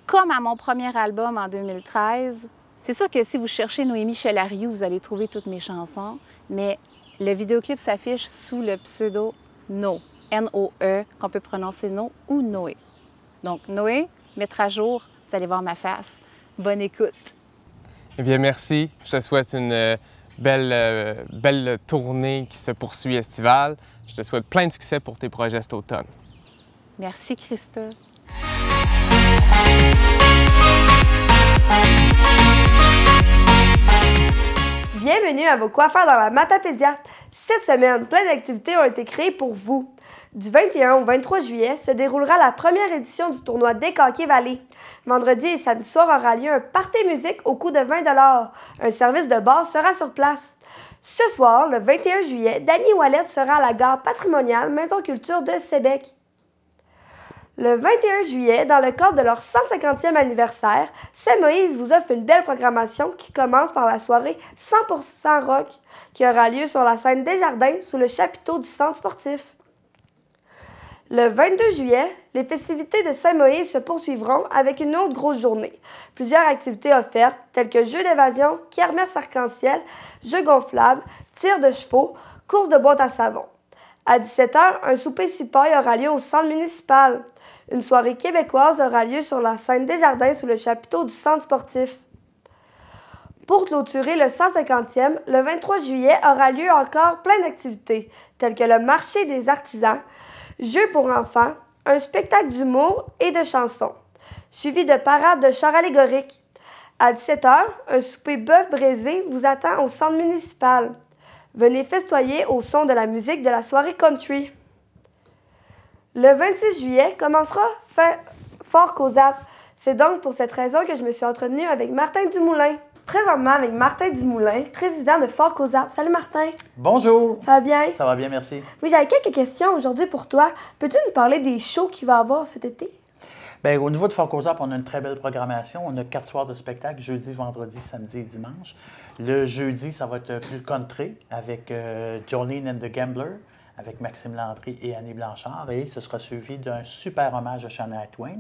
comme à mon premier album en 2013, c'est sûr que si vous cherchez Noémie Chelariou, vous allez trouver toutes mes chansons, mais le vidéoclip s'affiche sous le pseudo No, N-O-E, qu'on peut prononcer No ou Noé. Donc, Noé, mettre à jour, vous allez voir ma face. Bonne écoute. Eh bien, merci. Je te souhaite une belle tournée qui se poursuit estivale. Je te souhaite plein de succès pour tes projets cet automne. Merci, Christa. Bienvenue à vos coiffeurs dans la Matapédia. Cette semaine, plein d'activités ont été créées pour vous. Du 21 au 23 juillet se déroulera la première édition du tournoi Décaquet Valley. Vendredi et samedi soir aura lieu un party musique au coût de 20 $. Un service de base sera sur place. Ce soir, le 21 juillet, Dany Ouellet sera à la gare patrimoniale Maison Culture de Sébec. Le 21 juillet, dans le cadre de leur 150e anniversaire, Saint-Moïse vous offre une belle programmation qui commence par la soirée 100% rock qui aura lieu sur la scène Desjardins sous le chapiteau du centre sportif. Le 22 juillet, les festivités de Saint-Moïse se poursuivront avec une autre grosse journée. Plusieurs activités offertes telles que jeux d'évasion, kermesse arc-en-ciel, jeux gonflables, tir de chevaux, course de boîte à savon. À 17 h, un souper cipaille aura lieu au centre municipal. Une soirée québécoise aura lieu sur la scène Desjardins sous le chapiteau du centre sportif. Pour clôturer le 150e, le 23 juillet aura lieu encore plein d'activités, telles que le marché des artisans, jeux pour enfants, un spectacle d'humour et de chansons, suivi de parades de chars allégoriques. À 17 h, un souper bœuf braisé vous attend au centre municipal. Venez festoyer au son de la musique de la soirée country. Le 26 juillet commencera Fort Cozap. C'est donc pour cette raison que je me suis entretenue avec Martin Dumoulin. Présentement avec Martin Dumoulin, président de Fort Cozap. Salut Martin. Bonjour. Ça va bien? Ça va bien, merci. Oui, j'avais quelques questions aujourd'hui pour toi. Peux-tu nous parler des shows qu'il va y avoir cet été? Bien, au niveau de Fort Cozap, on a une très belle programmation. On a 4 soirs de spectacle, jeudi, vendredi, samedi et dimanche. Le jeudi, ça va être plus country avec Jolene and the Gambler, avec Maxime Landry et Annie Blanchard. Et ce sera suivi d'un super hommage à Shania Twain.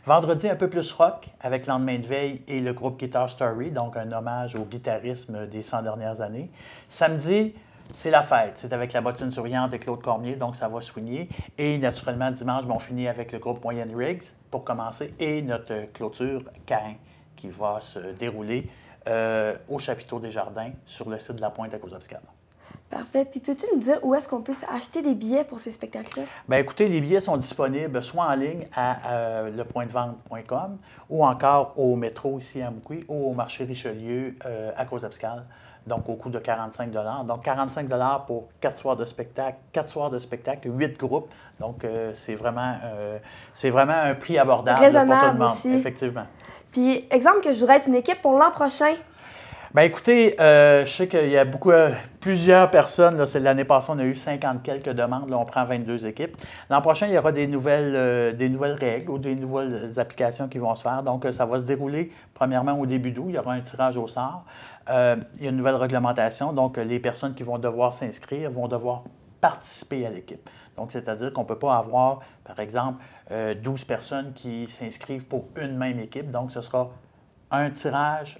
Vendredi, un peu plus rock avec Lendemain de veille et le groupe Guitar Story, donc un hommage au guitarisme des 100 dernières années. Samedi, c'est la fête. C'est avec la bottine souriante de Claude Cormier, donc ça va swinger. Et naturellement, dimanche, on finit avec le groupe Moyenne Riggs pour commencer et notre clôture Caïn qui va se dérouler au chapiteau des Jardins sur le site de la Pointe à Cozapscale. Parfait. Puis peux-tu nous dire où est-ce qu'on peut acheter des billets pour ces spectacles-là? Bien, écoutez, les billets sont disponibles soit en ligne à lepointdevente.com ou encore au métro ici à Amqui ou au marché Richelieu à Cozapscale, donc au coût de 45 $. Donc 45 $ pour 4 soirs de spectacle, 8 groupes. Donc c'est vraiment un prix abordable pour tout le monde, aussi. Effectivement. Puis, exemple que je voudrais être une équipe pour l'an prochain. Bien, écoutez, je sais qu'il y a plusieurs personnes. L'année passée, on a eu 50 quelques demandes. Là, on prend 22 équipes. L'an prochain, il y aura des nouvelles règles ou des nouvelles applications qui vont se faire. Donc, ça va se dérouler premièrement au début d'août. Il y aura un tirage au sort. Il y a une nouvelle réglementation. Donc, les personnes qui vont devoir s'inscrire vont devoir participer à l'équipe. Donc, c'est-à-dire qu'on ne peut pas avoir, par exemple, 12 personnes qui s'inscrivent pour une même équipe. Donc, ce sera un tirage,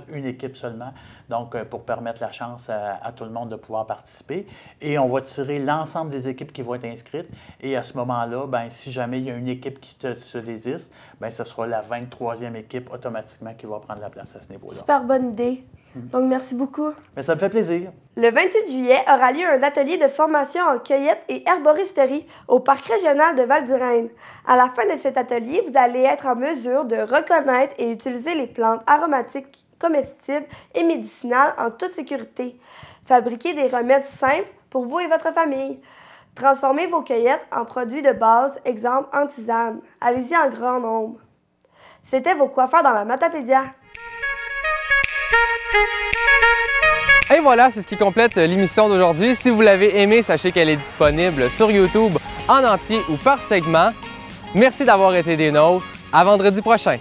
une équipe seulement, donc pour permettre la chance à tout le monde de pouvoir participer. Et on va tirer l'ensemble des équipes qui vont être inscrites. Et à ce moment-là, bien, si jamais il y a une équipe qui se désiste, bien, ce sera la 23e équipe automatiquement qui va prendre la place à ce niveau-là. Super bonne idée. Donc, merci beaucoup. Mais ça me fait plaisir. Le 28 juillet aura lieu un atelier de formation en cueillette et herboristerie au Parc régional de Val-d'Irène. À la fin de cet atelier, vous allez être en mesure de reconnaître et utiliser les plantes aromatiques, comestibles et médicinales en toute sécurité. Fabriquez des remèdes simples pour vous et votre famille. Transformez vos cueillettes en produits de base, exemple en tisane. Allez-y en grand nombre. C'était vos coiffeurs dans la Matapédia. Et voilà, c'est ce qui complète l'émission d'aujourd'hui. Si vous l'avez aimée, sachez qu'elle est disponible sur YouTube en entier ou par segment. Merci d'avoir été des nôtres. À vendredi prochain.